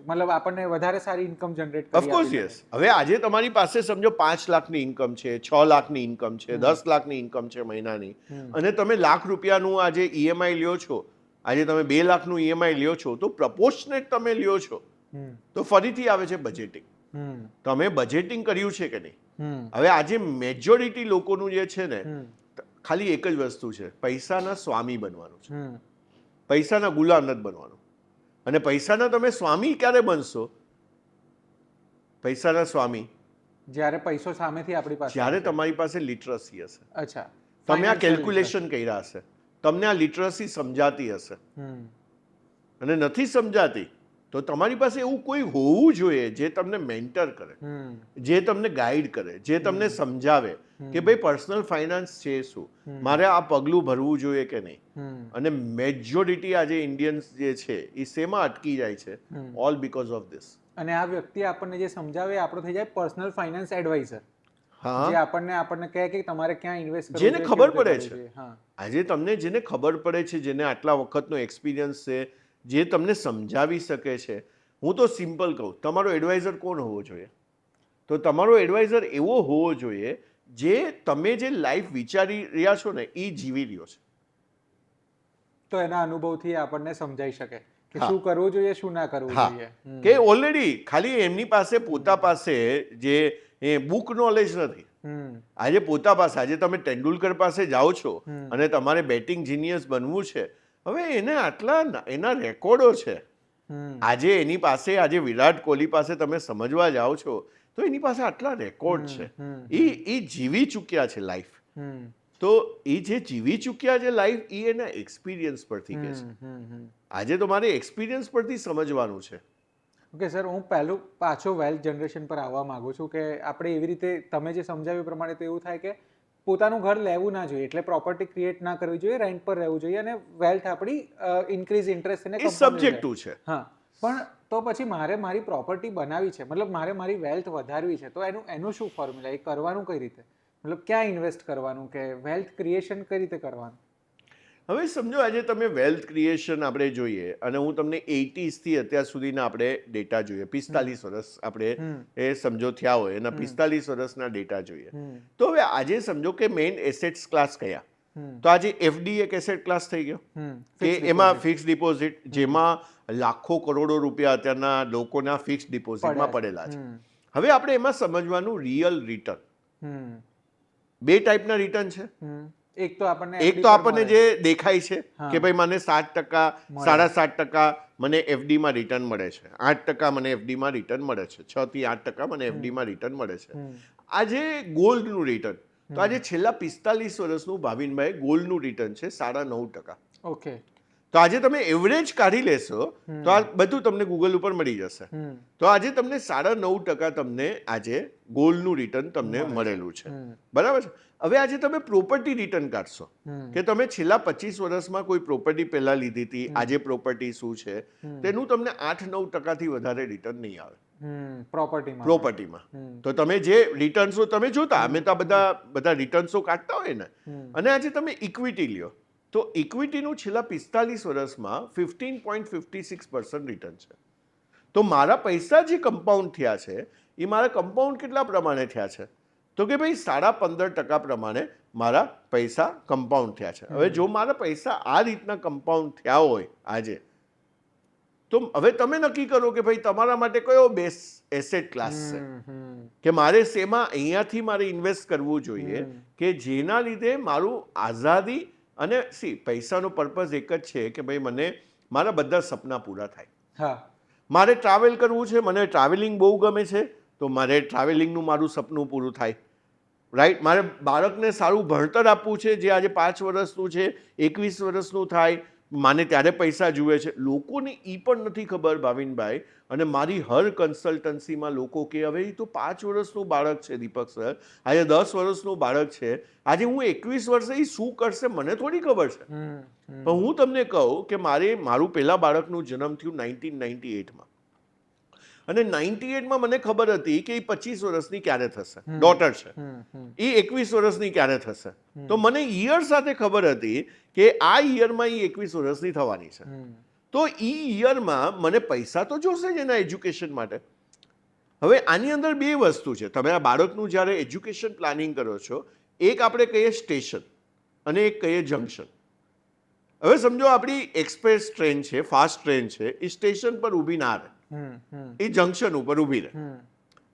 [SPEAKER 2] મતલબ આપણને વધારે સારી ઇન્કમ જનરેટ કરી.
[SPEAKER 1] Of course yes. હવે આજે તમારી પાસે સમજો 5 લાખની ઇન્કમ છે, 6 લાખની ઇન્કમ છે, 10 લાખની ઇન્કમ છે મહિનાની, અને તમે લાખ રૂપિયાનું આજે EMI લ્યો છો, આજે તમે 2 લાખનું EMI લ્યો છો, તો પ્રપોર્શનેટ તમે લ્યો છો. તો ફરીથી આવે છે બજેટિંગ. તમે બજેટિંગ કર્યું છે કે નહીં? હવે આજે મેજોરિટી લોકોનું જે છે ને, ખાલી એક જ વસ્તુ છે, પૈસાના સ્વામી બનવાનું છે, પૈસાના ગુલામ નથી બનવાનું. અને પૈસાના તમે સ્વામી ક્યારે બનશો? પૈસાના સ્વામી
[SPEAKER 2] જ્યારે પૈસો સામેથી આપણી પાસે,
[SPEAKER 1] જ્યારે તમારી પાસે લિટરસી હશે.
[SPEAKER 2] અચ્છા,
[SPEAKER 1] તમે આ કેલ્ક્યુલેશન કર્યા હશે, તમને આ લિટરસી સમજાતી હશે, અને નથી સમજાતી તો તમારી પાસે એવું કોઈ હોવું જોઈએ જે તમને મેન્ટર કરે, જે તમને ગાઈડ કરે, જે તમને સમજાવે કે ભાઈ પર્સનલ ફાઇનાન્સ છે શું, મારે આ પગલું ભરવું જોઈએ કે નહીં. અને મેજોરિટી આજે ઇન્ડિયન્સ જે છે એ શેમાં અટકી જાય છે? All because of this.
[SPEAKER 2] અને આ વ્યક્તિ આપણને જે સમજાવે એ આપણો થઈ જાય પર્સનલ ફાઇનાન્સ એડવાઇઝર. જે આપણને કહે કે તમારે ક્યાં ઇન્વેસ્ટ કરવું,
[SPEAKER 1] જેને ખબર પડે છે. આજે તમને જેને ખબર પડે છે, જેને આટલા વખતનો એક્સપિરિયન્સ છે, જે તમને સમજાવી શકે છે. હું તો સિમ્પલ કહું, તમારો એડવાઇઝર કોણ હોવો જોઈએ? તો તમારો એડવાઇઝર એવો હોવો જોઈએ જે તમે જે લાઈફ વિચારી રહ્યા છો ને એ જીવી રહ્યો છે.
[SPEAKER 2] તો એના અનુભવથી આપણને સમજાઈ શકે કે શું કરવું જોઈએ શું ના કરવું
[SPEAKER 1] હા
[SPEAKER 2] જોઈએ.
[SPEAKER 1] કે ઓલરેડી ખાલી એમની પાસે પોતા પાસે જે બુક નોલેજ નથી. આજે પોતા પાસે આજે તમે તેંડુલકર પાસે જાઓ છો અને તમારે બેટિંગ જીનિયસ બનવું છે, હવે એને આટલા એના રેકોર્ડો છે. આજે એની પાસે આજે વિરાટ કોહલી પાસે તમે સમજવા જાઓ છો તો એની પાસે આટલા રેકોર્ડ છે. એ જીવી ચૂક્યા છે લાઈફ. તો એ જે જીવી ચૂક્યા છે લાઈફ એ એના એક્સપિરિયન્સ પરથી કહે છે. આજે તો મારે એક્સપિરિયન્સ પરથી સમજવાનું છે.
[SPEAKER 2] ઓકે સર, હું પહેલું પાછો વેલ્થ જનરેશન પર આવવા માંગુ છું કે આપણે એવી રીતે તમે જે સમજાવ્યું પ્રમાણે તો એવું થાય કે પોતાનું ઘર લેવું ના જોઈએ, એટલે પ્રોપર્ટી ક્રિએટ ના કરવી જોઈએ, રેન્ટ પર રહેવું જોઈએ અને વેલ્થ આપણી ઇન્ક્રીઝ ઇન્ટરેસ્ટ એને
[SPEAKER 1] એ સબ્જેક્ટિવ છે.
[SPEAKER 2] હા, પણ તો પછી મારે મારી પ્રોપર્ટી બનાવી છે, મતલબ મારે મારી વેલ્થ વધારવી છે, તો એનું શું ફોર્મ્યુલા, એ કરવાનું કઈ રીતે, મતલબ ક્યાં ઇન્વેસ્ટ કરવાનું, કે વેલ્થ ક્રિએશન કઈ રીતે કરવાનું?
[SPEAKER 1] હવે સમજો આજે તમે વેલ્થ ક્રિએશન આપણે જોઈએ અને હું તમને 80s થી અત્યાર સુધીના આપણે ડેટા જોઈએ, 45 વર્ષ આપણે એ સમજો થયા હોય એના 45 વર્ષના ડેટા જોઈએ. તો હવે આજે સમજો કે મેઇન એસેટ્સ ક્લાસ કયા, તો આજે એફડી એક એસેટ ક્લાસ થઈ ગયો કે એમાં ફિક્સ ડિપોઝિટ, જેમાં લાખો કરોડો રૂપિયા અત્યારના લોકોના ફિક્સ ડિપોઝિટમાં પડેલા છે. હવે આપણે એમાં સમજવાનું રિયલ રિટર્ન. બે ટાઈપના રિટર્ન છે. એક તો આપણને જે દેખાય છે કે ભાઈ મને 7%, 7.5% મને એફડીમાં રિટર્ન મળે છે, 8% મને એફડીમાં રિટર્ન મળે છે, 6 થી 8% મને એફડીમાં રિટર્ન મળે છે. આજે ગોલ્ડનું રિટર્ન, તો આજે છેલ્લા 45 વર્ષનું ભાવિનભાઈ ગોલ્ડનું રિટર્ન છે 9.5%.
[SPEAKER 2] ઓકે,
[SPEAKER 1] તો આજે તમે એવરેજ કાઢી લેશો તો આ બધું તમને ગૂગલ ઉપર મળી જશે. તો આજે તમને 9.5% તમને આજે ગોલ્ડનું રિટર્ન તમને મળેલું છે, બરાબર છે. હવે આજે તમે પ્રોપર્ટી રિટર્ન કાઢશો કે તમે છેલ્લા 25 વર્ષમાં કોઈ પ્રોપર્ટી પહેલા લીધી હતી, આજે પ્રોપર્ટી શું છે, તેનું તમને 8-9% થી વધારે રિટર્ન નહીં આવે પ્રોપર્ટીમાં. તો તમે જે રિટર્ન્સો તમે જોતા, અમે તો બધા રિટર્ન્સો કાઢતા હોય ને, અને આજે તમે ઇક્વિટી લ્યો તો ઇક્વિટીનું છેલ્લા 45 વર્ષમાં 15.56% રિટર્ન છે. તો મારા પૈસા જે કમ્પાઉન્ડ થયા છે એ મારા કમ્પાઉન્ડ કેટલા પ્રમાણે થયા છે, તો કે ભાઈ 15.5% પ્રમાણે મારા પૈસા કમ્પાઉન્ડ થયા છે. હવે જો મારા પૈસા આ રીતના કમ્પાઉન્ડ થયા હોય આજે, તો હવે તમે નક્કી કરો કે ભાઈ તમારા માટે કયો બેસ્ટ એસેટ ક્લાસ છે, કે મારે શેમાં અહીંયાથી મારે ઇન્વેસ્ટ કરવું જોઈએ કે જેના લીધે મારું આઝાદી અને પૈસાનો પર્પઝ એક જ છે કે ભાઈ મને મારા બધા સપના પૂરા થાય. મારે ટ્રાવેલ કરવું છે, મને ટ્રાવેલિંગ બહુ ગમે છે, તો મારે ટ્રાવેલિંગનું મારું સપનું પૂરું થાય, રાઈટ. મારે બાળકને સારું ભણતર આપવું છે, જે આજે 5 વર્ષનું છે 21 વર્ષનું થાય, માને ત્યારે પૈસા જુએ છે. લોકોને એ પણ નથી ખબર ભાવિનભાઈ, અને મારી હર કન્સલ્ટન્સીમાં લોકો કે હવે એ તો 5 વર્ષનું બાળક છે દીપક સર, આજે 10 વર્ષનું બાળક છે, આજે હું 21 વર્ષે એ શું કરશે મને થોડી ખબર છે. પણ હું તમને કહું કે મારું પહેલા બાળકનું જન્મ થયું 1998માં, અને 98માં મને ખબર હતી કે એ 25 વર્ષની ક્યારે થશે, ડોટર છે, એ 21 વર્ષની ક્યારે થશે. તો મને ઈયર સાથે ખબર હતી કે આ ઈયરમાં એ 21 વર્ષની થવાની છે. તો એ ઈયરમાં મને પૈસા તો જોશે જ એના એજ્યુકેશન માટે. હવે આની અંદર બે વસ્તુ છે. તમે આ બાળકનું જ્યારે એજ્યુકેશન પ્લાનિંગ કરો છો, એક આપણે કહીએ સ્ટેશન અને એક કહીએ જંકશન. હવે સમજો આપણી એક્સપ્રેસ ટ્રેન છે, ફાસ્ટ ટ્રેન છે, એ સ્ટેશન પર ઊભી ના રહે, એ જંકશન ઉપર ઊભી રહે.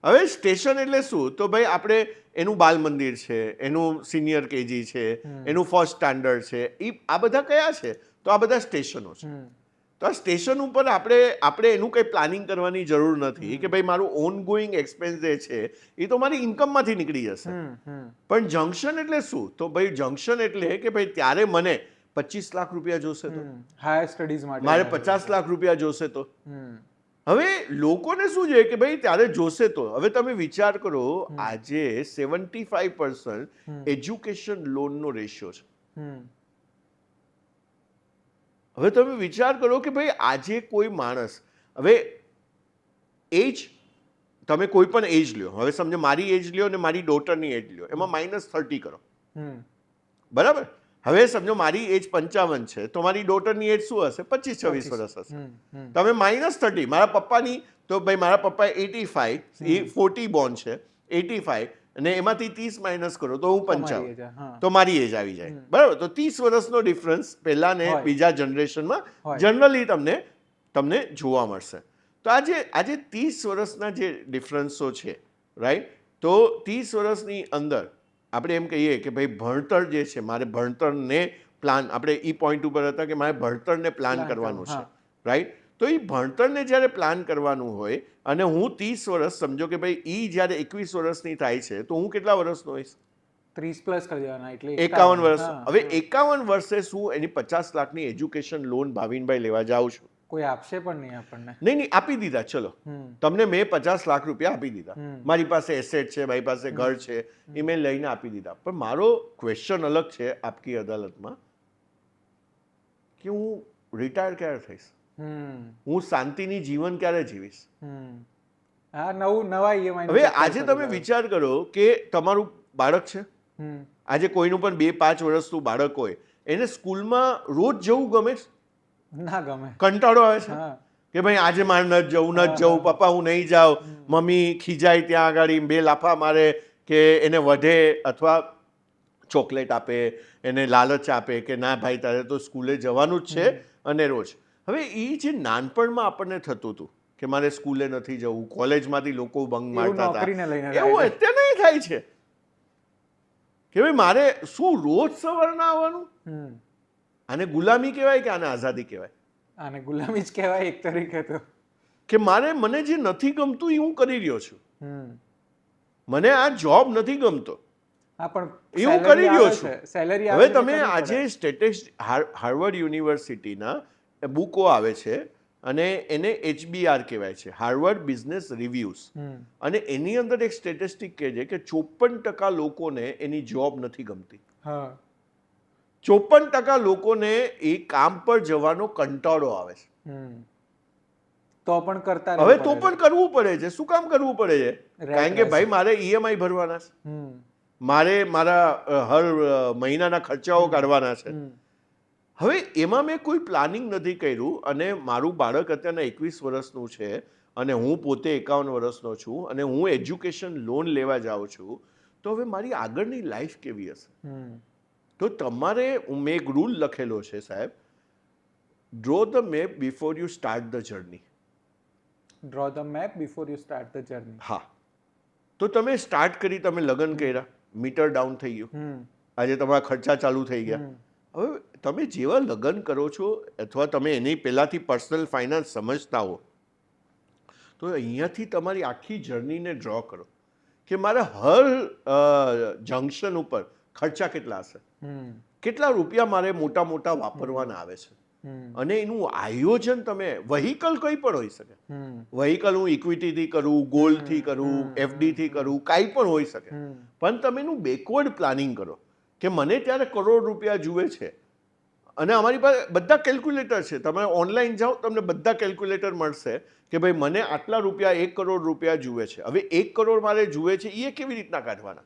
[SPEAKER 1] હવે સ્ટેશન એટલે શું, તો ભાઈ આપણે એનું બાલ મંદિર છે, એનું સિનિયર કેજી છે, એનું ફર્સ્ટ સ્ટાન્ડર્ડ છે, એ આ બધા કયા છે, તો આ બધા સ્ટેશનો છે. તો આ સ્ટેશન ઉપર આપણે એનું કંઈ પ્લાનિંગ કરવાની જરૂર નથી કે ભાઈ મારું ઓન ગોઈંગ એક્સપેન્સ જે છે એ તો મારી ઇન્કમમાંથી નીકળી જશે. પણ જંકશન એટલે શું, તો ભાઈ જંકશન એટલે કે ભાઈ ત્યારે મને 25 લાખ રૂપિયા જોશે તો,
[SPEAKER 2] હાયર સ્ટડીઝ માટે
[SPEAKER 1] મારે 50 લાખ રૂપિયા જોશે તો. હવે લોકોને શું છે કે ભાઈ ત્યારે જોશે તો. હવે તમે વિચાર કરો, આજે 75% એજ્યુકેશન લોનનો રેશિયો છે. હવે તમે વિચાર કરો કે ભાઈ આજે કોઈ માણસ, હવે એજ તમે કોઈ પણ એજ લ્યો, હવે સમજો મારી એજ લ્યો અને મારી ડોટરની એજ લ્યો, એમાં -30 કરો, બરાબર. હવે સમજો મારી એજ 55 છે, તો મારી ડોટરની એજ શું હશે, 25-26 વર્ષ હશે. તમે -30, મારા પપ્પાની, તો ભાઈ મારા પપ્પા 85, એ 40 બોર્ન છે, 85, અને એમાંથી 30 માઇનસ કરો તો હું 55, તો મારી એજ આવી જાય, બરાબર. તો 30 વર્ષનો ડિફરન્સ પહેલા ને બીજા જનરેશનમાં જનરલી તમને તમને જોવા મળશે. તો આજે 30 વર્ષના જે ડિફરન્સો છે, રાઈટ, તો 30 વર્ષની અંદર આપણે એમ કહીએ કે ભાઈ ભણતર જે છે, મારે ભણતરને પ્લાન, આપણે એ પોઈન્ટ ઉપર હતા કે મારે ભણતરને પ્લાન કરવાનું છે, રાઈટ. તો એ ભણતરને જ્યારે પ્લાન કરવાનું હોય અને હું 30 વર્ષ, સમજો કે ભાઈ એ જ્યારે 21 વર્ષની થાય છે તો હું કેટલા વર્ષનો હોઈશ?
[SPEAKER 2] 30+ કરી દેવાના, એટલે
[SPEAKER 1] 51 વર્ષ. હવે 51 વર્ષે શું એની 50 લાખની એજ્યુકેશન લોન ભાવિનભાઈ લેવા જાઉં છું?
[SPEAKER 2] કોઈ આપશે પણ નહીં આપણને.
[SPEAKER 1] નહીં, આપી દીધા. ચલો, તમને મેં 50 લાખ રૂપિયા આપી દીધા, મારી પાસે એસેટ છે, મારી પાસે ઘર છે, એ મેં લઈને આપી દીધા. પણ મારો ક્વેશ્ચન અલગ છે આપકી અદાલતમાં કે હું રિટાયર ક્યારે થઈશ? હું શાંતિની જીવન ક્યારે જીવીશ?
[SPEAKER 2] નવા EMI.
[SPEAKER 1] હવે આજે તમે વિચાર કરો કે તમારું બાળક છે, આજે કોઈનું પણ 2-5 વર્ષનું બાળક હોય, એને સ્કૂલમાં રોજ જવું ગમે છે?
[SPEAKER 2] ના ગમે.
[SPEAKER 1] કંટાળો આવે છે કે ભાઈ આજે મારે ન જવું, પપ્પા હું નહીં જાઉં, મમ્મી ખીજાય ત્યાં આગળ, 2 લાફા મારે કે એને વધે, અથવા ચોકલેટ આપે, એને લાલચ આપે કે ના ભાઈ તારે તો સ્કૂલે જવાનું જ છે અને રોજ. હવે એ જે નાનપણમાં આપણને થતું હતું કે મારે સ્કૂલે નથી જવું, કોલેજમાંથી લોકો બંક મારતા હતા, એવું અત્યારે નહીં થાય છે કે ભાઈ મારે શું રોજ સવારના આવવાનું? આને ગુલામી કહેવાય કે આને આઝાદી કહેવાય?
[SPEAKER 2] આને ગુલામી જ કહેવાય એક તરીકે તો. કે
[SPEAKER 1] મને જે નથી ગમતું એ હું કરી રહ્યો છું, મને આ જોબ નથી ગમતો એ હું કરી રહ્યો છું. હવે તમે આજે હાર્વર્ડ યુનિવર્સિટીના બુકો આવે છે અને એને HBR કહેવાય છે, હાર્વર્ડ બિઝનેસ રિવ્યુઝ, અને એની અંદર એક સ્ટેટિસ્ટિક કહે છે કે 54% લોકોને એની જોબ નથી ગમતી. 54% લોકોને એ કામ પર જવાનો કંટાળો આવે છે.
[SPEAKER 2] તો પણ કરતા,
[SPEAKER 1] હવે તો પણ કરવું પડે છે. શું કામ કરવું પડે છે? કારણ કે ભાઈ મારે EMI ભરવાના છે, મારે મારા હર મહિનાના ખર્ચાઓ કાઢવાના છે. હવે એમાં મેં કોઈ પ્લાનિંગ નથી કર્યું, અને મારું બાળક અત્યારના 21 વર્ષનું છે અને હું પોતે 51 વર્ષનો છું અને હું એજ્યુકેશન લોન લેવા જાઉં છું, તો હવે મારી આગળની લાઈફ કેવી હશે? તો તમારે, મેં એક રૂલ લખેલો છે સાહેબ, draw the map before you start the journey.
[SPEAKER 2] Draw the map before you start the journey.
[SPEAKER 1] હા, તો તમે સ્ટાર્ટ કરી, તમે લગ્ન કર્યા, મીટર ડાઉન થઈ ગયું, આજે તમારા ખર્ચા ચાલુ થઈ ગયા. હવે તમે જેવા લગ્ન કરો છો અથવા તમે એની પહેલાંથી પર્સનલ ફાઇનાન્સ સમજતા હો, તો અહીંયાથી તમારી આખી જર્નીને ડ્રો કરો કે મારા હર જંકશન ઉપર ખર્ચા કેટલા હશે, કેટલા રૂપિયા મારે મોટા વાપરવાના આવે છે, અને એનું આયોજન તમે, વ્હીકલ કંઈ પણ હોઈ શકે, વ્હીકલ હું ઇક્વિટીથી કરું, ગોલ્ડથી કરું, FDથી કરું, કાંઈ પણ હોઈ શકે, પણ તમે એનું બેકવર્ડ પ્લાનિંગ કરો કે મને ત્યારે કરોડ રૂપિયા જુએ છે. અને અમારી પાસે બધા કેલ્ક્યુલેટર છે, તમે ઓનલાઈન જાઓ તમને બધા કેલ્ક્યુલેટર મળશે કે ભાઈ મને આટલા રૂપિયા, 1 કરોડ રૂપિયા જુએ છે. હવે 1 કરોડ મારે જુએ છે એ કેવી રીતના કાઢવાના?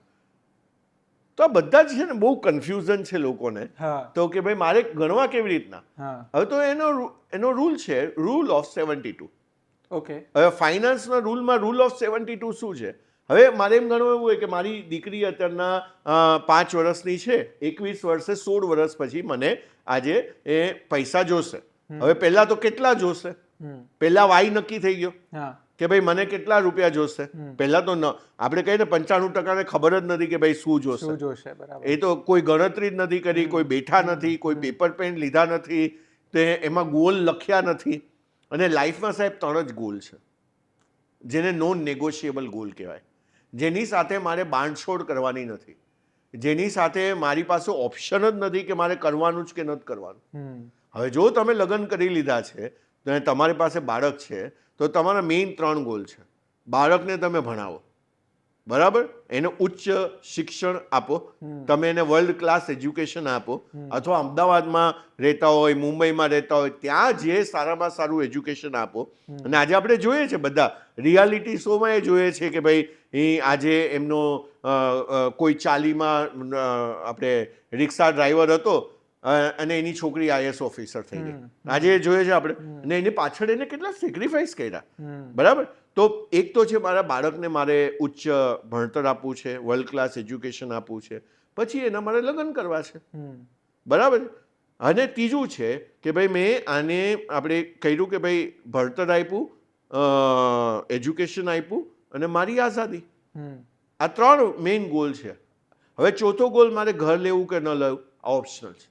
[SPEAKER 1] તો આ બધા જ છે ને, બહુ કન્ફ્યુઝન છે લોકોને, તો કે ભાઈ મારે ગણવા કેવી રીતના? હવે તો એનો રૂલ છે, રૂલ ઓફ 72.
[SPEAKER 2] ઓકે. હવે
[SPEAKER 1] ફાઇનાન્સના રૂલમાં રૂલ ઓફ 72 શું છે? હવે મારે એમ ગણવું એવું હોય કે મારી દીકરી અત્યારના 5 વર્ષની છે, 21 વર્ષે 16 વર્ષ પછી મને આજે એ પૈસા જોશે. હવે પહેલા તો કેટલા જોશે? પહેલા વાય નક્કી થઈ ગયો કે ભાઈ મને કેટલા રૂપિયા જોશે. પહેલા તો આપણે કહીએ ને 95% ખબર જ નથી કે ભાઈ શું જોશે. એ તો કોઈ ગણતરી જ નથી કરી, કોઈ બેઠા નથી, કોઈ પેપર પેન લીધા નથી, તે એમાં ગોલ લખ્યા નથી. અને લાઈફમાં સાહેબ 3 જ ગોલ છે જેને નોન નેગોશિયેબલ ગોલ કહેવાય, જેની સાથે મારે બાંધછોડ કરવાની નથી, જેની સાથે મારી પાસે ઓપ્શન જ નથી કે મારે કરવાનું જ કે નથી કરવાનું. હવે જો તમે લગ્ન કરી લીધા છે તો તમારી પાસે બાળક છે, તો તમારા મેઇન 3 ગોલ છે. બાળકને તમે ભણાવો, બરાબર, એને ઉચ્ચ શિક્ષણ આપો, તમે એને વર્લ્ડ ક્લાસ એજ્યુકેશન આપો, અથવા અમદાવાદમાં રહેતા હોય, મુંબઈમાં રહેતા હોય, ત્યાં જે સારામાં સારું એજ્યુકેશન આપો. અને આજે આપણે જોઈએ છે બધા રિયાલિટી શોમાં એ જોઈએ છે કે ભાઈ આજે એમનો કોઈ ચાલીમાં આપણે રિક્ષા ડ્રાઈવર હતો અને એની છોકરી IAS ઓફિસર થઈ ગઈ. આજે એ જોઈએ છે આપણે, અને એની પાછળ એને કેટલા સેક્રિફાઈસ કર્યા, બરાબર. તો એક તો છે મારા બાળકને મારે ઉચ્ચ ભણતર આપવું છે, વર્લ્ડ ક્લાસ એજ્યુકેશન આપવું છે, પછી એના મારે લગ્ન કરવા છે, બરાબર. અને ત્રીજું છે કે ભાઈ મેં આને આપણે કહ્યું કે ભાઈ ભણતર આપ્યું, એજ્યુકેશન આપ્યું અને મારી આઝાદી. આ 3 મેઇન ગોલ છે. હવે ચોથો ગોલ મારે ઘર લેવું કે ન લેવું આ ઓપ્શનલ છે.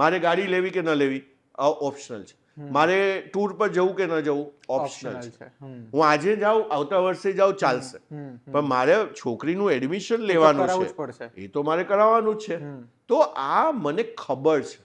[SPEAKER 1] મારે ગાડી લેવી કે ન લેવી આ ઓપ્શનલ છે. મારે ટૂર પર જવું કે ન જવું ઓપ્શનલ છે. હું આજે જાઉં આવતા વર્ષે જાઉં ચાલશે, પણ મારે છોકરીનું એડમિશન લેવાનું છે એ તો મારે કરાવવાનું જ છે. તો આ મને ખબર છે.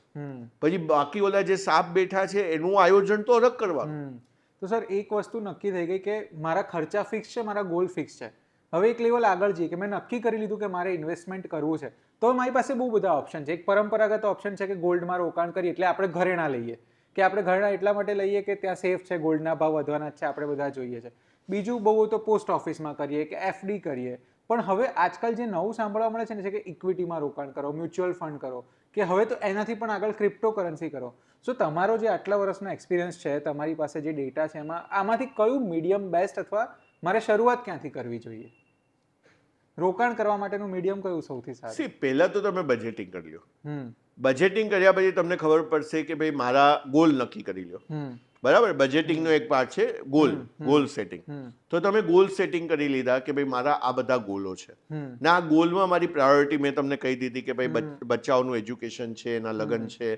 [SPEAKER 1] પછી બાકી ઓલા જે સાપ બેઠા છે એનું આયોજન તો અલગ કરવાનું.
[SPEAKER 2] તો સર એક વસ્તુ નક્કી થઈ ગઈ કે મારા ખર્ચા ફિક્સ છે, મારા ગોલ ફિક્સ છે. હવે એક લેવલ આગળ જઈએ કે મેં નક્કી કરી લીધું કે મારે ઇન્વેસ્ટમેન્ટ કરવું છે, તો મારી પાસે બહુ બધા ઓપ્શન છે. એક પરંપરાગત ઓપ્શન છે કે ગોલ્ડમાં રોકાણ કરીએ, એટલે આપણે ઘરેણા લઈએ કે આપણે ઘરેણા એટલા માટે લઈએ કે ત્યાં સેફ છે, ગોલ્ડના ભાવ વધવાના જ છે, આપણે બધા જોઈએ છે. બીજું બહુ તો પોસ્ટ ઓફિસમાં કરીએ કે FD કરીએ. પણ હવે આજકાલ જે નવું સાંભળવા મળે છે ને છે કે ઇક્વિટીમાં રોકાણ કરો, મ્યુચ્યુઅલ ફંડ કરો, કે હવે તો એનાથી પણ આગળ ક્રિપ્ટોકરન્સી કરો. સો તમારો જે આટલા વર્ષનો એક્સપિરિયન્સ છે, તમારી પાસે જે ડેટા છે, આમાંથી કયું મીડિયમ બેસ્ટ અથવા મારે શરૂઆત ક્યાંથી કરવી જોઈએ? રોકાણ કરવા માટેનું મીડિયમ કયું સૌથી સારું?
[SPEAKER 1] પહેલા તો તમે બજેટિંગ કરી લો. બજેટિંગ કર્યા પછી તમને ખબર પડશે કે ભાઈ મારા ગોલ નક્કી કરી લો. બરાબર, બજેટિંગનો એક પાર્ટ છે ગોલ સેટિંગ. તો તમે ગોલ સેટિંગ કરી લીધા કે ભાઈ મારા આ બધા ગોલો છે ને આ ગોલમાં મારી પ્રાયોરિટી મેં તમને કહી દીધી કે ભાઈ બચ્ચાઓનું એજ્યુકેશન છે, એના લગ્ન છે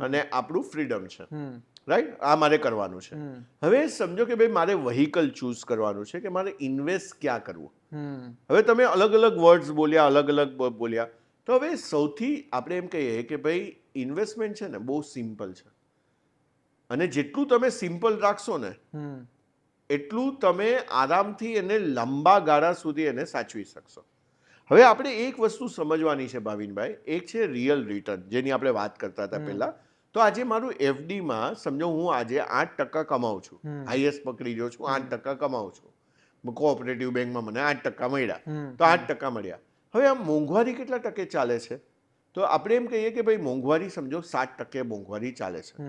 [SPEAKER 1] અને આપણું ફ્રીડમ છે, રાઈટ? આ મારે કરવાનું છે. હવે સમજો કે ભાઈ મારે વ્હીકલ ચૂઝ કરવાનું છે કે મારે ઇન્વેસ્ટ ક્યાં કરવું. હવે તમે અલગ અલગ વર્ડ્સ બોલ્યા, અલગ અલગ બોલ્યા, તો હવે સૌથી આપણે એમ કહીએ કે ભાઈ ઇન્વેસ્ટમેન્ટ છે ને બહુ સિમ્પલ છે, અને જેટલું તમે સિમ્પલ રાખશો ને એટલું તમે આરામથી એને લાંબા ગાળા સુધી એને સાચવી શકશો. હવે આપણે એક વસ્તુ સમજવાની છે ભાવિનભાઈ, એક છે રિયલ રિટર્ન, જેની આપણે વાત કરતા હતા પહેલા. તો આજે મારું FDમાં સમજો હું આજે 8% કમાઉં છું, હાઈએસ્ટ પકડી રહ્યો છું, 8% કમાઉં છું. કોઓપરેટિવ બેંકમાં મને 8% મળ્યા, તો 8% મળ્યા. હવે આ મોંઘવારી કેટલા ટકે ચાલે છે? તો આપણે એમ કહીએ કે ભાઈ મોંઘવારી સમજો 7% મોંઘવારી ચાલે છે.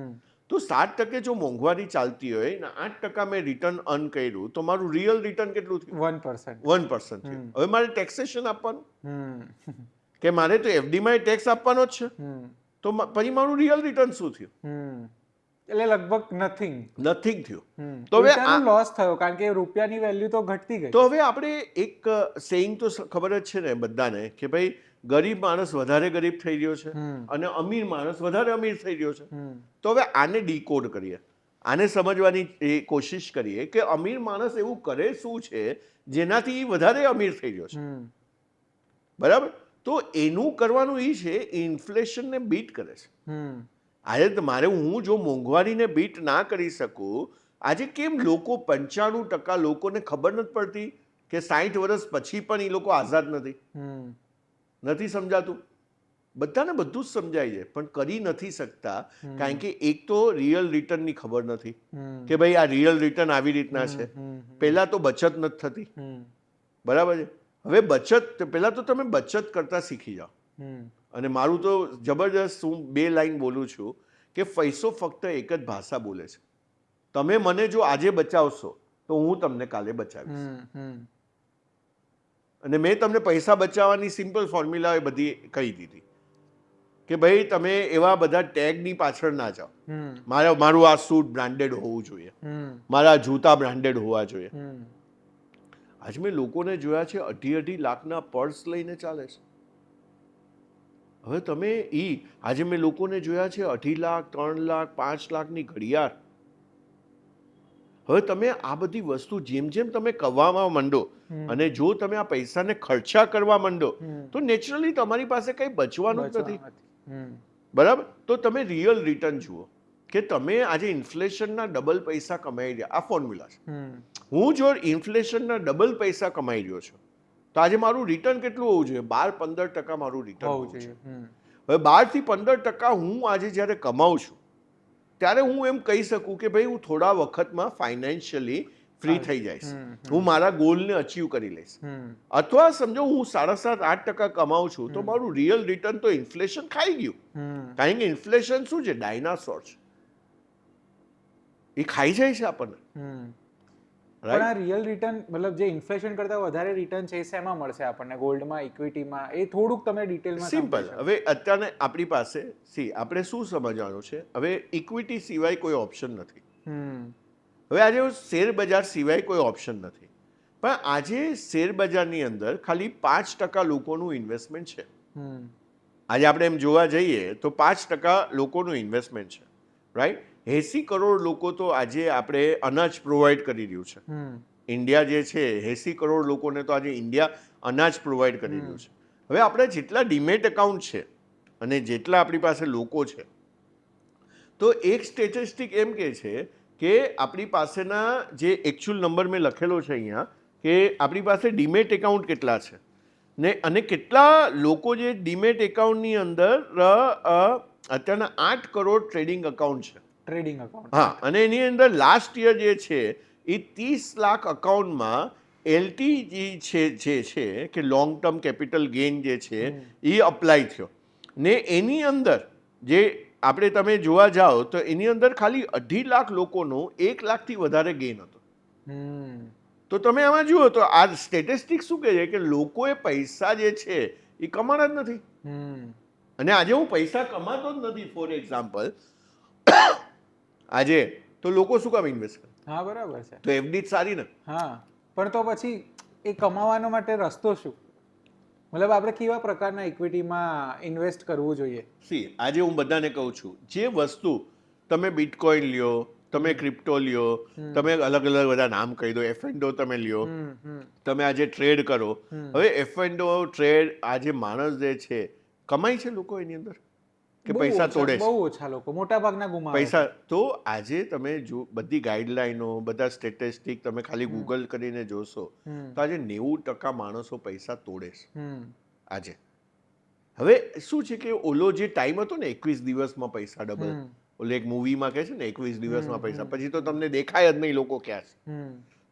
[SPEAKER 1] તો 7% જો મોંઘવારી ચાલતી હોય ને 8% મેં રિટર્ન અર્ન કર્યું, તો મારું રિયલ રિટર્ન કેટલું થયું? 1% થયું. હવે મારે ટેક્સેશન આપવાનું કે મારે તો FDમાં ટેક્સ આપવાનો જ છે, તો પછી મારું રિયલ રિટર્ન શું થયું?
[SPEAKER 2] એટલે લગભગ
[SPEAKER 1] નથિંગ થયું.
[SPEAKER 2] તો હવે લોસ થયો, કારણ કે રૂપિયાની વેલ્યુ તો ઘટતી ગઈ.
[SPEAKER 1] તો હવે આપણે એક સેઇંગ તો ખબર જ છે ને બધાને કે ભાઈ ગરીબ માણસ વધારે ગરીબ થઈ રહ્યો છે અને અમીર માણસ વધારે અમીર થઈ રહ્યો છે. તો હવે આને ડીકોડ કરીએ, આને સમજવાની કોશિશ કરીએ કે અમીર માણસ એવું કરે શું છે જેનાથી વધારે અમીર થઈ રહ્યો છે. બરાબર? તો એનું કરવાનું એ છે ઇન્ફ્લેશનને બીટ કરે છે. આજે મારે હું જો મોંઘવારીને બીટ ના કરી શકું, આજે કેમ લોકો 95% લોકોને ખબર નથી પડતી કે 60 વર્ષ પછી પણ એ લોકો આઝાદ નથી સમજાતું? બધાને બધું જ સમજાય છે પણ કરી નથી શકતા, કારણ કે એક તો રિયલ રિટર્નની ખબર નથી કે ભાઈ આ રિયલ રિટર્ન આવી રીતના છે. પહેલા તો બચત નથી થતી, બરાબર છે? હવે બચત પહેલા તો તમે બચત કરતા શીખી જાઓ. અને મારું તો જબરજસ્ત, હું 2 લાઈન બોલું છું કે પૈસો ફક્ત એક જ ભાષા બોલે છે. તમે મને જો આજે બચાવશો તો હું તમને કાલે બચાવીશ. અને મેં તમને પૈસા બચાવવાની સિમ્પલ ફોર્મ્યુલા એ બધી કહી દીધી કે ભાઈ તમે એવા બધા ટેગની પાછળ ના જાઓ. મારું આ સૂટ બ્રાન્ડેડ હોવું જોઈએ, મારા જૂતા બ્રાન્ડેડ હોવા જોઈએ. આજે મેં લોકોને જોયા છે 2.5 લાખના પર્સ લઈને ચાલે છે. હવે તમે આજે મેં લોકોને જોયા છે 2.5 લાખ, 3 લાખ, 5 લાખની ઘડિયાળ. હવે તમે આ બધી વસ્તુ જેમ જેમ તમે કમાવા માંડો અને જો તમે આ પૈસાને ખર્ચા કરવા માંડો તો નેચરલી તમારી પાસે કંઈ બચવાનું જ નથી. બરાબર? તો તમે રિયલ રિટર્ન જુઓ કે તમે આજે ઇન્ફ્લેશનના ડબલ પૈસા કમાઈ રહ્યા. આ ફોર્મ્યુલા છે. હું જો ઇન્ફ્લેશનના ડબલ પૈસા કમાઈ રહ્યો છું તો આજે મારું રિટર્ન કેટલું હોવું જોઈએ? 12-15% મારું રિટર્ન હોવું જોઈએ. હવે 12 થી 15% હું આજે જ્યારે કમાઉં છું ત્યારે હું એમ કહી શકું કે ભાઈ હું થોડા વખતમાં ફાઇનાન્શિયલી ફ્રી થઈ જઈશ, હું મારા ગોલને અચીવ કરી લઈશ. અથવા સમજો હું 7.5-8% કમાઉં છું તો મારું રિયલ રિટર્ન તો ઇન્ફ્લેશન ખાઈ ગયું. કારણ કે ઇન્ફ્લેશન શું છે? ડાયનાસોર છે, એ ખાઈ જાય છે આપણને.
[SPEAKER 2] પણ આ રિયલ રિટર્ન મતલબ જે ઇન્ફ્લેશન કરતા વધારે રિટર્ન છે એ શેમાં મળશે આપણને, ગોલ્ડમાં, ઇક્વિટીમાં? એ થોડુંક તમે ડિટેલમાં
[SPEAKER 1] સિમ્પલ. હવે અત્યારે આપણી પાસે આપણે શું સમજવાનું છે, હવે ઇક્વિટી સિવાય કોઈ ઓપ્શન નથી. હવે આજે શેર બજાર સિવાય કોઈ ઓપ્શન નથી, પણ આજે શેર બજારની અંદર ખાલી 5% લોકોનું ઇન્વેસ્ટમેન્ટ છે. આજે આપણે એમ જોવા જઈએ તો 5% લોકોનું ઇન્વેસ્ટમેન્ટ છે, રાઈટ. 80 કરોડ લોકો તો આજે આપણે અનાજ પ્રોવાઈડ કરી રહ્યું છે. ઇન્ડિયા જે છે 80 કરોડ લોકોને તો આજે ઇન્ડિયા અનાજ પ્રોવાઈડ કરી રહ્યું છે. હવે આપણે જેટલા ડીમેટ એકાઉન્ટ છે અને જેટલા આપણી પાસે લોકો છે, તો એક સ્ટેટિસ્ટિક એમ કહે છે કે આપણી પાસેના જે એકચ્યુઅલ નંબર મેં લખેલો છે અહીંયા, કે આપણી પાસે ડીમેટ એકાઉન્ટ કેટલા છે ને અને કેટલા લોકો જે ડીમેટ એકાઉન્ટની અંદર અત્યારના 8 કરોડ ટ્રેડિંગ અકાઉન્ટ છે.
[SPEAKER 2] Trading account.
[SPEAKER 1] હા, અને એની અંદર લાસ્ટ યર જે છે એ 30 લાખ અકાઉન્ટમાં LTG છે કે લોંગ ટર્મ કેપિટલ ગેઇન જે છે એ અપ્લાય થયો ને એની અંદર જે આપણે તમે જોવા જાઓ તો એની અંદર ખાલી 2.5 લાખ લોકોનો 1 લાખથી વધારે ગેઇન હતો. તો તમે આમાં જુઓ તો આ સ્ટેટિસ્ટિક શું કહે છે કે લોકોએ પૈસા જે છે એ કમાણા જ નથી. અને આજે હું પૈસા કમાતો જ નથી, ફોર એક્ઝામ્પલ, આજે તો લોકો શું કામ ઇન્વેસ્ટ કરે?
[SPEAKER 2] હા, બરાબર છે.
[SPEAKER 1] તો એફડી જ સારી ને.
[SPEAKER 2] હા, પણ તો પછી એ કમાવાનો માટે રસ્તો શું? મતલબ આપણે કેવા પ્રકારના ઇક્વિટીમાં ઇન્વેસ્ટ કરવું જોઈએ?
[SPEAKER 1] આજે હું બધાને કહું છું, જે વસ્તુ તમે બિટકોઇન લ્યો, તમે ક્રિપ્ટો લ્યો, તમે અલગ અલગ બધા નામ કહી દો, એફએનડો તમે લ્યો, તમે આજે ટ્રેડ કરો. હવે એફએનડો ટ્રેડ આજે માણસ જે છે કમાય છે લોકો એની અંદર કે પૈસા તોડે છે?
[SPEAKER 2] બહુ ઓછા લોકો, મોટા ભાગના ગુમાવે
[SPEAKER 1] પૈસા. તો આજે તમે જો બધી ગાઈડલાઈનો, બધા સ્ટેટિસ્ટિક તમે ખાલી ગૂગલ કરીને જોશો તો આજે 90% માણસો પૈસા તોડે છે આજે. હવે શું છે કે ઓલો જે ટાઈમ હતો ને 21 દિવસમાં પૈસા ડબલ, ઓલે એક મૂવીમાં કહે છે ને 21 દિવસમાં પૈસા, પછી તો તમને દેખાય જ નહીં લોકો ક્યાં છે.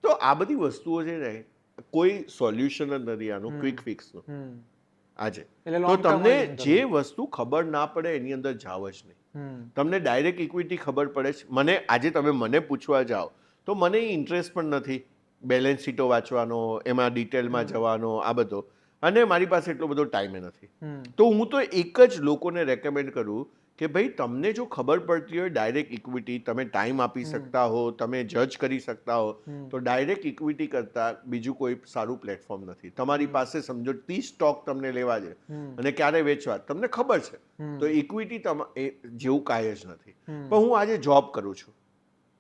[SPEAKER 1] તો આ બધી વસ્તુઓ છે ને, કોઈ સોલ્યુશન જ નથી આનું ક્વિક ફિક્સનું આજે. તો તમને જે વસ્તુ ખબર ના પડે એની અંદર જાવ જ નહીં. તમને ડાયરેક્ટ ઇક્વિટી ખબર પડે છે. મને આજે તમે મને પૂછવા જાઓ તો મને ઇન્ટરેસ્ટ પણ નથી બેલેન્સ શીટો વાંચવાનો, એમાં ડિટેલમાં જવાનો, આ બધો, અને મારી પાસે એટલો બધો ટાઈમ નથી. તો હું તો એક જ લોકોને રેકમેન્ડ કરું કે ભાઈ તમને જો ખબર પડતી હોય ડાયરેક્ટ ઇક્વિટી, તમે ટાઈમ આપી શકતા હો, તમે જજ કરી શકતા હો, તો ડાયરેક્ટ ઇક્વિટી કરતાં બીજું કોઈ સારું પ્લેટફોર્મ નથી. તમારી પાસે સમજો 30 સ્ટોક તમને લેવા છે અને ક્યારે વેચવા તમને ખબર છે, તો ઇક્વિટી જેવું કાંઈ જ નથી. પણ હું આજે જોબ કરું છું,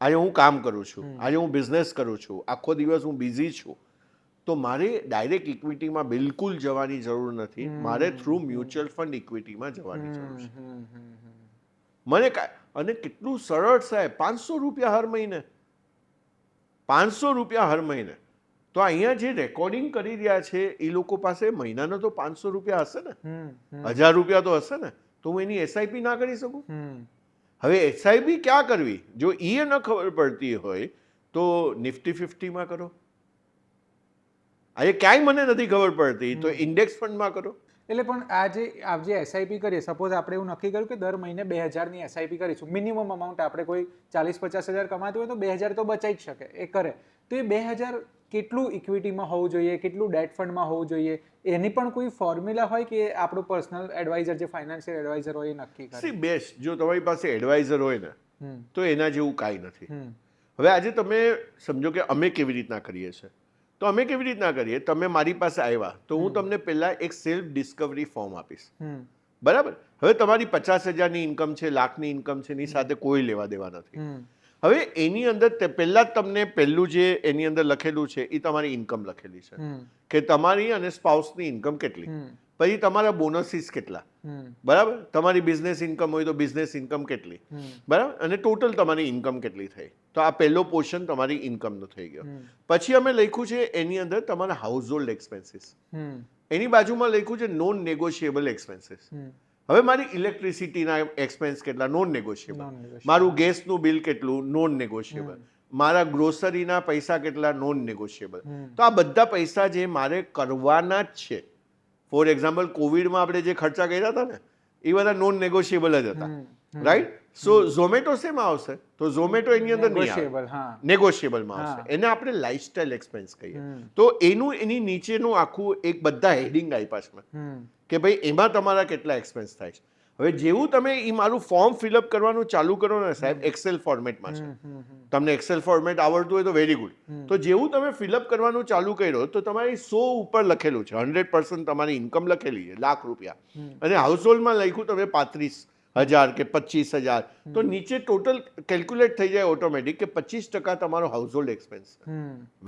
[SPEAKER 1] આજે હું કામ કરું છું, આજે હું બિઝનેસ કરું છું, આખો દિવસ હું બિઝી છું, તો મારે ડાયરેક્ટ ઇક્વિટીમાં બિલકુલ જવાની જરૂર નથી. મારે થ્રુ મ્યુચ્યુઅલ ફંડ ઇક્વિટીમાં જવાની જરૂર છે. મને અને કેટલું સરળ સાહેબ, 500 રૂપિયા હર મહિને, 500 રૂપિયા હર મહિને. તો અહીંયા જે રેકોર્ડિંગ કરી રહ્યા છે એ લોકો પાસે મહિનાનો તો 500 રૂપિયા હશે ને, 1000 રૂપિયા તો હશે ને, તો હું એની એસઆઈપી ના કરી શકું? હવે એસઆઈપી ક્યાં કરવી? જો એ ન ખબર પડતી હોય તો નિફ્ટી 50માં કરો. આજે ક્યાંય મને નથી ખબર પડતી તો ઇન્ડેક્સ ફંડમાં કરો.
[SPEAKER 2] એટલે પણ આપ જે એસઆઈપી કરીએ, સપોઝ આપણે એવું નક્કી કર્યું કે દર મહિને 2000ની એસઆઈપી કરીશું, મિનિમમ અમાઉન્ટ આપણે કોઈ 40-50 હજાર કમાતું હોય તો 2000 તો બચાઈ જ શકે, એ કરે. તો એ 2000 કેટલું ઇક્વિટીમાં હોવું જોઈએ, કેટલું ડેટ ફંડમાં હોવું જોઈએ, એની પણ કોઈ ફોર્મ્યુલા હોય કે આપણો પર્સનલ એડવાઇઝર, જે ફાઇનાન્શિયલ એડવાઇઝર હોય, એ નક્કી કરે?
[SPEAKER 1] બેસ્ટ, જો તમારી પાસે એડવાઇઝર હોય ને તો એના જેવું કાંઈ નથી. હવે આજે તમે સમજો કે અમે કેવી રીતના કરીએ છીએ, તો અમે કેવી રીતના કરીએ, તમે મારી પાસે આવ્યા તો હું તમને પહેલા એક સેલ્ફ ડિસ્કવરી ફોર્મ આપીશ, બરાબર? હવે તમારી 50,000ની ઇન્કમ છે, લાખની ઇન્કમ છે, એની સાથે કોઈ લેવા દેવા નથી. હવે એની અંદર પહેલા જ તમને પહેલું જે એની અંદર લખેલું છે એ તમારી ઇન્કમ લખેલી છે કે તમારી અને સ્પાઉસની ઇન્કમ કેટલી, પછી તમારા બોનસીસ કેટલા, બરાબર? તમારી બિઝનેસ ઇન્કમ હોય તો બિઝનેસ ઇન્કમ કેટલી, બરાબર? અને ટોટલ તમારી ઇન્કમ કેટલી થઈ. તો આ પહેલો પોર્શન તમારી ઇન્કમનો થઈ ગયો. પછી અમે લખ્યું છે એની અંદર તમારા હાઉસ હોલ્ડ એક્સપેન્સીસ, એની બાજુમાં લખ્યું છે નોન નેગોશિયેબલ એક્સપેન્સીસ. હવે મારી ઇલેક્ટ્રિસિટીના એક્સપેન્સ કેટલા, નોન નેગોશિયેબલ. મારું ગેસનું બિલ કેટલું, નોન નેગોશિયેબલ. મારા ગ્રોસરીના પૈસા કેટલા, નોન નેગોશિયેબલ. તો આ બધા પૈસા જે મારે કરવાના જ છે, ફોર એક્ઝામ્પલ કોવિડમાં આપણે જે ખર્ચા કર્યા હતા ને એ બધા નોન નેગોશિયેબલ જ હતા, રાઈટ? સો ઝોમેટો શેમાં આવશે? તો ઝોમેટો એની અંદર નહીં આવે,
[SPEAKER 2] Negotiable, હા.
[SPEAKER 1] નેગોશિયેબલમાં
[SPEAKER 2] હા.
[SPEAKER 1] આવશે. એને આપણે લાઇફસ્ટાઇલ એક્સપેન્સ કહીએ. તો એની નીચેનું આખું એક બધા હેડિંગ આપ્યા છે મેં
[SPEAKER 2] હમ.
[SPEAKER 1] કે ભાઈ એમાં તમારા કેટલા એક્સપેન્સ થાય છે. હવે જેવું તમે એ મારું ફોર્મ ફિલઅપ કરવાનું ચાલુ કરો ને સાહેબ, એક્સેલ ફોર્મેટમાં છે. તમને એક્સેલ ફોર્મેટ આવડતું હોય તો વેરી ગુડ. તો જેવું તમે ફિલઅપ કરવાનું ચાલુ કર્યો તો તમારી 100 ઉપર લખેલું છે, 100% તમારી ઇન્કમ લખેલી છે, લાખ રૂપિયા, અને હાઉસહોલ્ડમાં લખ્યું તમે 35,000 કે 25,000, તો નીચે ટોટલ કેલ્ક્યુલેટ થઈ જાય ઓટોમેટિક કે 25% તમારો household expense.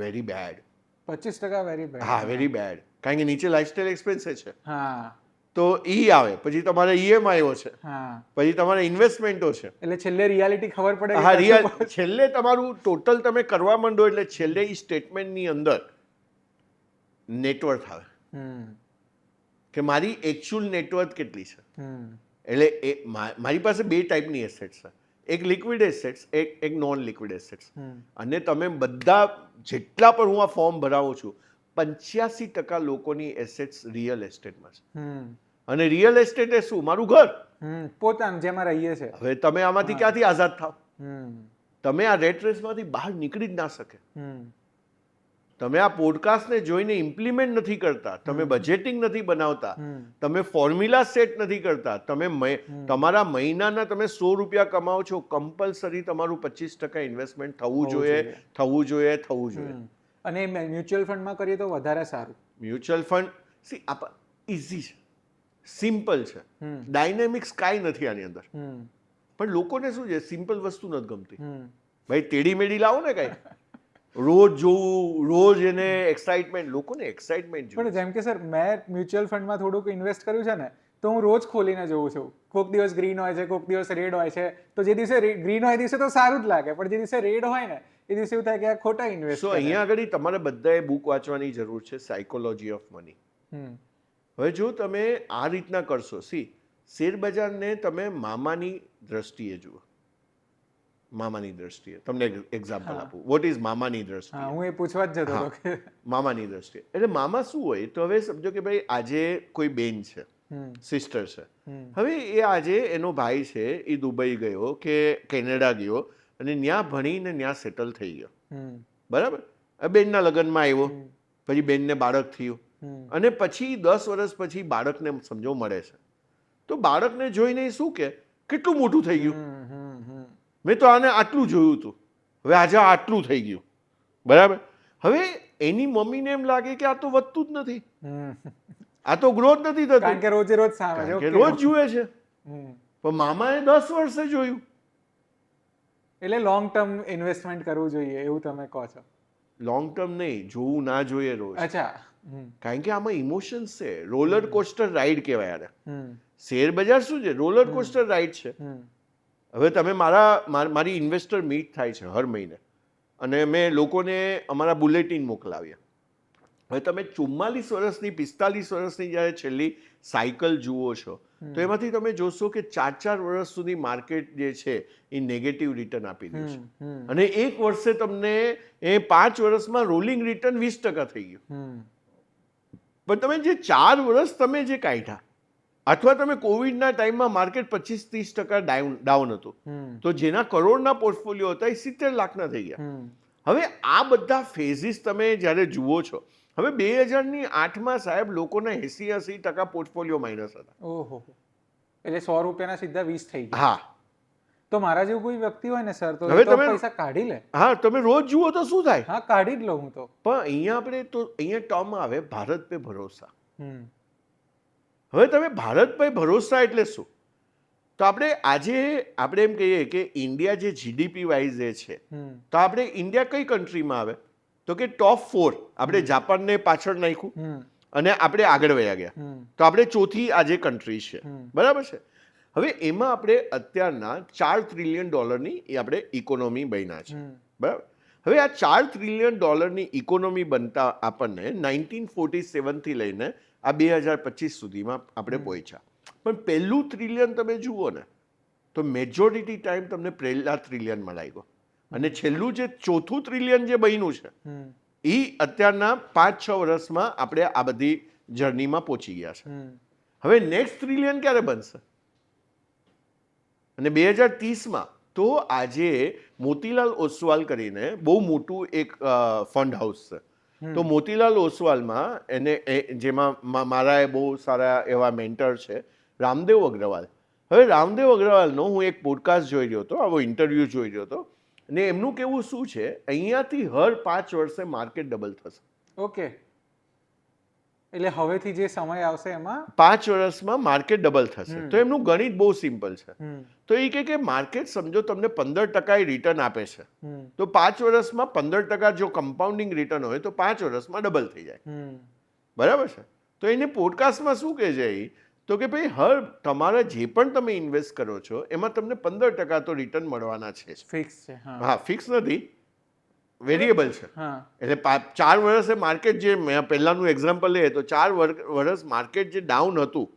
[SPEAKER 1] Very bad.
[SPEAKER 2] 25% very bad.
[SPEAKER 1] હા, વેરી બેડ. કારણ કે નીચે લાઇફસ્ટાઇલ એક્સપેન્સ છે.
[SPEAKER 2] હા.
[SPEAKER 1] તો ઈ આવે, પછી તમારે ઈએમઆઈઓ છે,
[SPEAKER 2] હા.
[SPEAKER 1] પછી તમારે ઇન્વેસ્ટમેન્ટો છે.
[SPEAKER 2] એટલે છેલ્લે રિયાલિટી ખબર પડે કે
[SPEAKER 1] હા,
[SPEAKER 2] કશું
[SPEAKER 1] રિયલ છેલ્લે તમારું ટોટલ તમે કરવા માંડો એટલે છેલ્લે ઈ સ્ટેટમેન્ટની અંદર નેટવર્થ આવે
[SPEAKER 2] હમ.
[SPEAKER 1] કે મારી એકચ્યુઅલ નેટવર્થ કેટલી છે.
[SPEAKER 2] હમ.
[SPEAKER 1] એટલે એ મારી પાસે બે ટાઈપની એસેટ્સ છે, એક લિક્વિડ એસેટ્સ, એક નોન લિક્વિડ એસેટ્સ. અને તમે બધા જેટલા પણ હું આ ફોર્મ ભરાવું છું, 85% લોકોની એસેટ્સ રિયલ એસ્ટેટમાં છે.
[SPEAKER 2] હમ.
[SPEAKER 1] અને રિયલ એસ્ટેટ એ શું? મારું ઘર.
[SPEAKER 2] પોતાનું જેમાં રહીએ છે.
[SPEAKER 1] હવે તમે આમાંથી ક્યાંથી આઝાદ થાવ?
[SPEAKER 2] હમ.
[SPEAKER 1] તમે આ રેટ રેસમાંથી બહાર નીકળી જ ના શકે.
[SPEAKER 2] હમ.
[SPEAKER 1] તમે આ પોડકાસ્ટને જોઈને ઇમ્પ્લિમેન્ટ નથી કરતા, તમે બજેટિંગ નથી બનાવતા, તમે ફોર્મ્યુલા સેટ નથી કરતા, તમે તમારા મહિનાના તમે 100 રૂપિયા કમાઓ છો, કમ્પલસરી તમારું 25% ઇન્વેસ્ટમેન્ટ થવું જોઈએ.
[SPEAKER 2] અને મ્યુચ્યુઅલ ફંડમાં કરીએ તો વધારે સારું.
[SPEAKER 1] મ્યુચ્યુઅલ ફંડ ઇઝી છે, સિમ્પલ છે, ડાયનેમિક્સ કાંઈ નથી આની અંદર. પણ લોકોને શું છે, સિમ્પલ વસ્તુ નથી ગમતી. ભાઈ તેડી મેડી લાવો ને કાંઈ, રોજ જોવું, રોજ એને એક્સાઇટમેન્ટ. લોકોને એક્સાઇટમેન્ટ
[SPEAKER 2] પણ જેમ કે સર, મેં મ્યુચ્યુઅલ ફંડમાં થોડુંક ઇન્વેસ્ટ કર્યું છે ને, તો હું રોજ ખોલીને જોઉં છું. કોઈક દિવસ ગ્રીન હોય છે, કોઈક દિવસ રેડ હોય છે. તો જે દિવસે ગ્રીન હોય એ દિવસે તો સારું જ લાગે, પણ જે દિવસે રેડ હોય ને એ દિવસે એવું થાય કે આ ખોટા ઇન્વેસ્ટ.
[SPEAKER 1] સો અહીંયા આગળ તમારે બધાએ બુક વાંચવાની જરૂર છે, સાયકોલોજી ઓફ મની. હવે જો તમે આ રીતના કરશો, શેર બજારને તમે મામાની દ્રષ્ટિએ જુઓ. મામાની દ્રષ્ટિએ તમને એક્ઝામ્પલ આપું. વોટ ઇઝ મામાની દ્રષ્ટિએ?
[SPEAKER 2] હું એ પૂછવા જ જતો હતો કે
[SPEAKER 1] મામાની દ્રષ્ટિએ એટલે મામા શું હોય? તો હવે સમજો કે ભાઈ આજે કોઈ બેન છે, સિસ્ટર છે. હવે એ આજે એનો ભાઈ છે, એ દુબઈ ગયો કે કેનેડા ગયો અને ત્યાં ભણીને ત્યાં સેટલ થઈ ગયો, બરાબર. બેનના લગ્નમાં આવ્યો, પછી બેનને બાળક થયું, અને પછી 10 વર્ષ પછી બાળકને સમજો મળે છે. તો બાળકને જોઈને શું કે કેટલું મોટું થઈ ગયું, મેં તો આને આટલું જોયું હતું, હવે આજે આટલું થઈ ગયું, બરાબર. હવે એની મમ્મીને એમ લાગે કે આ તો વધતું જ નથી, આ તો ગ્રોથ નથી થતું,
[SPEAKER 2] કારણ કે રોજે રોજ સામે
[SPEAKER 1] કે રોજ જુએ છે. પણ મામાએ 10 વર્ષે જોયું.
[SPEAKER 2] એટલે લોંગ ટર્મ ઇન્વેસ્ટમેન્ટ કરવું જોઈએ એવું તમે કહો છો?
[SPEAKER 1] લોંગ ટર્મ નહીં, જોવું ના જોઈએ રોજ.
[SPEAKER 2] અચ્છા.
[SPEAKER 1] કારણ કે આમાં ઇમોશન્સ છે, રોલર કોસ્ટર રાઈડ કહેવાય યાર. શેર બજાર શું છે? રોલર કોસ્ટર રાઈડ છે. હવે તમે મારી ઇન્વેસ્ટર મીટ થાય છે હર મહિને, અને મેં લોકોને અમારા બુલેટિન મોકલાવ્યા. હવે તમે 44 વર્ષની 45 વર્ષની જ્યારે છેલ્લી સાયકલ જુઓ છો, તો એમાંથી તમે જોશો કે 4 વર્ષ સુધી માર્કેટ જે છે એ નેગેટિવ રિટર્ન આપી દે છે, અને એક વર્ષે તમને એ 5 વર્ષમાં રોલિંગ રિટર્ન 20% થઈ ગયું. પણ તમે જે 4 વર્ષ તમે જે કાઢ્યા, અથવા તમે કોવિડના ટાઈમમાં માર્કેટ 25-30% ડાઉન હતું, તો જેના કરોડના પોર્ટફોલિયો હતા એ 70 લાખના થઈ ગયા. હવે આ બધા ફેઝિસ તમે જ્યારે જુઓ છો, હવે 2008માં સાહેબ લોકોના 80% પોર્ટફોલિયો માઇનસ હતા.
[SPEAKER 2] ઓહો, એટલે 100 રૂપિયાના સીધા 20 થઈ ગયા.
[SPEAKER 1] હા.
[SPEAKER 2] તો મારા જેવું કોઈ વ્યક્તિ હોય ને સર, તો
[SPEAKER 1] હવે
[SPEAKER 2] તમે
[SPEAKER 1] તમે
[SPEAKER 2] પૈસા કાઢી લે.
[SPEAKER 1] હા, તમે રોજ જુઓ તો શું થાય?
[SPEAKER 2] હા, કાઢી જ લઉં હું તો.
[SPEAKER 1] પણ અહીંયા ટર્મ આવે ભારત પે ભરોસા. હવે તમે ભારત પે ભરોસા એટલે શું? તો આપણે એમ કહીએ કે ઇન્ડિયા જે જીડીપી વાઇઝ છે, તો આપણે ઇન્ડિયા કઈ કન્ટ્રીમાં આવે? તો કે ટોપ 4. આપણે જાપાનને પાછળ નાખ્યું અને આપણે આગળ વયા ગયા, તો આપણે ચોથી આજે કન્ટ્રી છે, બરાબર છે. હવે એમાં આપણે અત્યારના $4 ટ્રિલિયન આપણે ઇકોનોમી બન્યા છે, બરાબર. હવે આ $4 ટ્રિલિયન ઇકોનોમી બનતા આપણને 1947 થી લઈને આ 2025 સુધીમાં આપણે પહોંચ્યા. પણ પહેલું ટ્રિલિયન તમે જુઓ ને, તો મેજોરિટી ટાઈમ તમને પહેલા ટ્રિલિયનમાં લાગ્યો, અને છેલ્લું જે ચોથું ટ્રિલિયન જે બન્યું છે એ અત્યારના 5-6 વર્ષમાં આપણે આ બધી જર્નીમાં પહોંચી ગયા છે. હવે નેક્સ્ટ ટ્રિલિયન ક્યારે બનશે? અને 2030માં તો આજે મોતીલાલ ઓસવાલ કરીને બહુ મોટું એક ફંડ હાઉસ છે. તો મોતીલાલ ઓસવાલમાં જેમાં મારા બહુ સારા એવા મેન્ટર છે રામદેવ અગ્રવાલ. હવે રામદેવ અગ્રવાલનો હું એક પોડકાસ્ટ જોઈ રહ્યો હતો, આવો ઇન્ટરવ્યૂ જોઈ રહ્યો હતો, અને એમનું કેવું શું છે, અહીંયાથી હર 5 વર્ષે માર્કેટ ડબલ થશે.
[SPEAKER 2] ઓકે, એટલે હવેથી જે સમય આવશે એમાં
[SPEAKER 1] 5 વર્ષમાં માર્કેટ ડબલ થશે. તો એમનું ગણિત બહુ સિમ્પલ છે. તો એ કે માર્કેટ સમજો તમને 15% રિટર્ન આપે છે, તો 5 વર્ષમાં 15% જો કમ્પાઉન્ડિંગ રિટર્ન હોય તો 5 વર્ષમાં ડબલ થઈ જાય. બરાબર છે. તો એને પોડકાસ્ટમાં શું કહે છે એ, તો કે ભાઈ તમારા જે પણ તમે ઇન્વેસ્ટ કરો છો એમાં તમને 15% તો રિટર્ન મળવાના છે.
[SPEAKER 2] ફિક્સ છે.
[SPEAKER 1] હા, ફિક્સ નથી, વેરિયેબલ છે. એટલે 4 વર્ષે માર્કેટ જે પહેલાનું એક્ઝામ્પલ લે તો 4 વર્ષ માર્કેટ જે ડાઉન હતું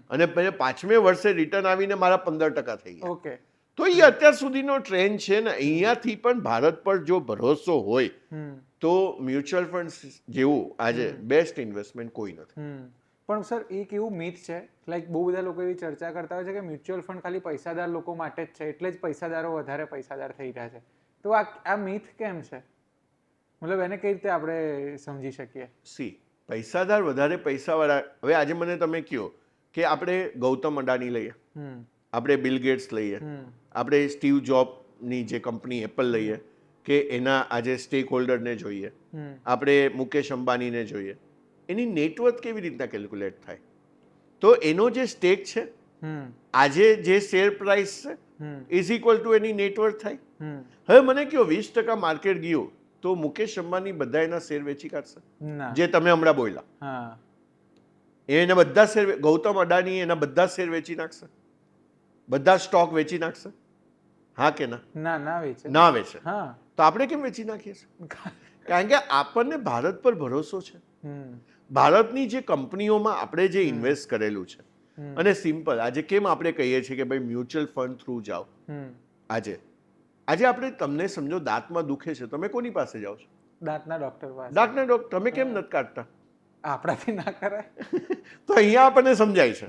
[SPEAKER 1] અને પછી 5મે વર્ષે રિટર્ન આવીને મારા 15% થઈ ગયા.
[SPEAKER 2] ઓકે,
[SPEAKER 1] તો એ અત્યાર સુધીનો ટ્રેન્ડ છે ને. અહીંયાથી પણ ભારત પર જો ભરોસો હોય તો મ્યુચ્યુઅલ ફંડ જેવું આજે બેસ્ટ ઇન્વેસ્ટમેન્ટ કોઈ નથી.
[SPEAKER 2] પણ સર એક એવું મીથ છે, લાઈક બહુ બધા લોકો એવી ચર્ચા કરતા હોય છે કે મ્યુચ્યુઅલ ફંડ ખાલી પૈસાદાર લોકો માટે જ છે, એટલે જ પૈસાદારો વધારે પૈસાદાર થઈ રહ્યા છે. તો આ મીથ કેમ છે? મતલબ એને કઈ રીતે આપણે સમજી શકીએ?
[SPEAKER 1] પૈસાદાર વધારે પૈસાવાળા, હવે આજે મને તમે કહો કે આપણે ગૌતમ અડાની લઈએ, આપણે બિલ ગેટ્સ લઈએ, આપણે સ્ટીવ જોબની જે કંપની એપલ લઈએ કે એના આજે સ્ટેક હોલ્ડરને જોઈએ, આપણે મુકેશ અંબાણીને જોઈએ, એની નેટવર્થ કેવી રીતના કેલ્ક્યુલેટ થાય? તો એનો જે સ્ટેક છે, આજે જે શેર પ્રાઇસ છે is equal to any net worth થાય. હવે મને કહો 20% માર્કેટ ગયું તો મુકેશ અંબાણી બધા એના શેર વેચી કાઢશે? જે તમે હમણાં બોલ્યા એના બધા શેર, ગૌતમ અડાની એના બધા શેર વેચી નાખશે? બધા સ્ટોક વેચી નાખશે? હા કે ના? ના વેચે. તો આપણે કેમ વેચી નાખીએ છીએ? કારણ કે આપણને ભારત પર ભરોસો છે. ભારતની જે કંપનીઓમાં આપણે જે ઇન્વેસ્ટ કરેલું છે. અને સિમ્પલ આજે કેમ આપણે કહીએ છીએ કે ભાઈ મ્યુચ્યુઅલ ફંડ થ્રુ જાઓ. આજે આપણે તમને સમજો દાંતમાં દુખે છે, તમે કોની પાસે જાઓ છો?
[SPEAKER 2] દાંતના ડોક્ટર પાસે.
[SPEAKER 1] દાંતના ડોક્ટર. તમે કેમ નથી કાઢતા?
[SPEAKER 2] આપણાથી ના કરાય.
[SPEAKER 1] તો અહીંયા આપણને સમજાય છે,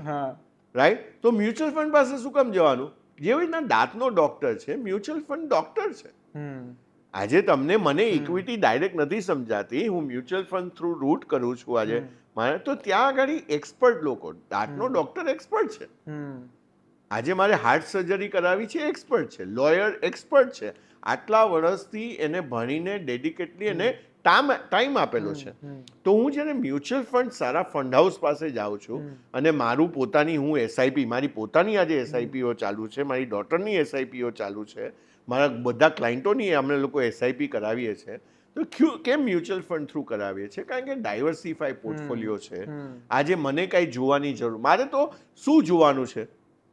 [SPEAKER 1] રાઈટ? તો મ્યુચ્યુઅલ ફંડ પાસે શું કામ જવાનું? જેવી રીતના દાંતનો ડોક્ટર છે, મ્યુચ્યુઅલ ફંડ ડોક્ટર છે. આજે તમને મને ઇક્વિટી ડાયરેક્ટ નથી સમજાતી, હું મ્યુચ્યુઅલ ફંડ થ્રુ રૂટ કરું છું આજે મારે, તો ત્યાં આગળ એક્સપર્ટ લોકો, દાંતનો ડોક્ટર એક્સપર્ટ છે. આજે મારે હાર્ટ સર્જરી કરાવી છે, એક્સપર્ટ છે. લોયર એક્સપર્ટ છે. આટલા વર્ષથી એને ભણીને ડેડિકેટલી એને ટાઈમ આપેલો છે. તો હું જ્યારે મ્યુચ્યુઅલ ફંડ સારા ફંડ હાઉસ પાસે જાઉં છું અને મારું પોતાની હું એસઆઈપી, મારી પોતાની આજે એસઆઈપીઓ ચાલુ છે, મારી ડોટરની એસઆઈપીઓ ચાલુ છે, મારા બધા ક્લાયન્ટોની અમે લોકો એસઆઈપી કરાવીએ છીએ. તો કેમ મ્યુચ્યુઅલ ફંડ થ્રુ કરાવીએ છીએ? કારણ કે ડાયવર્સિફાઈ પોર્ટફોલિયો છે. આજે મને કાંઈ જોવાની જરૂર, મારે તો શું જોવાનું છે?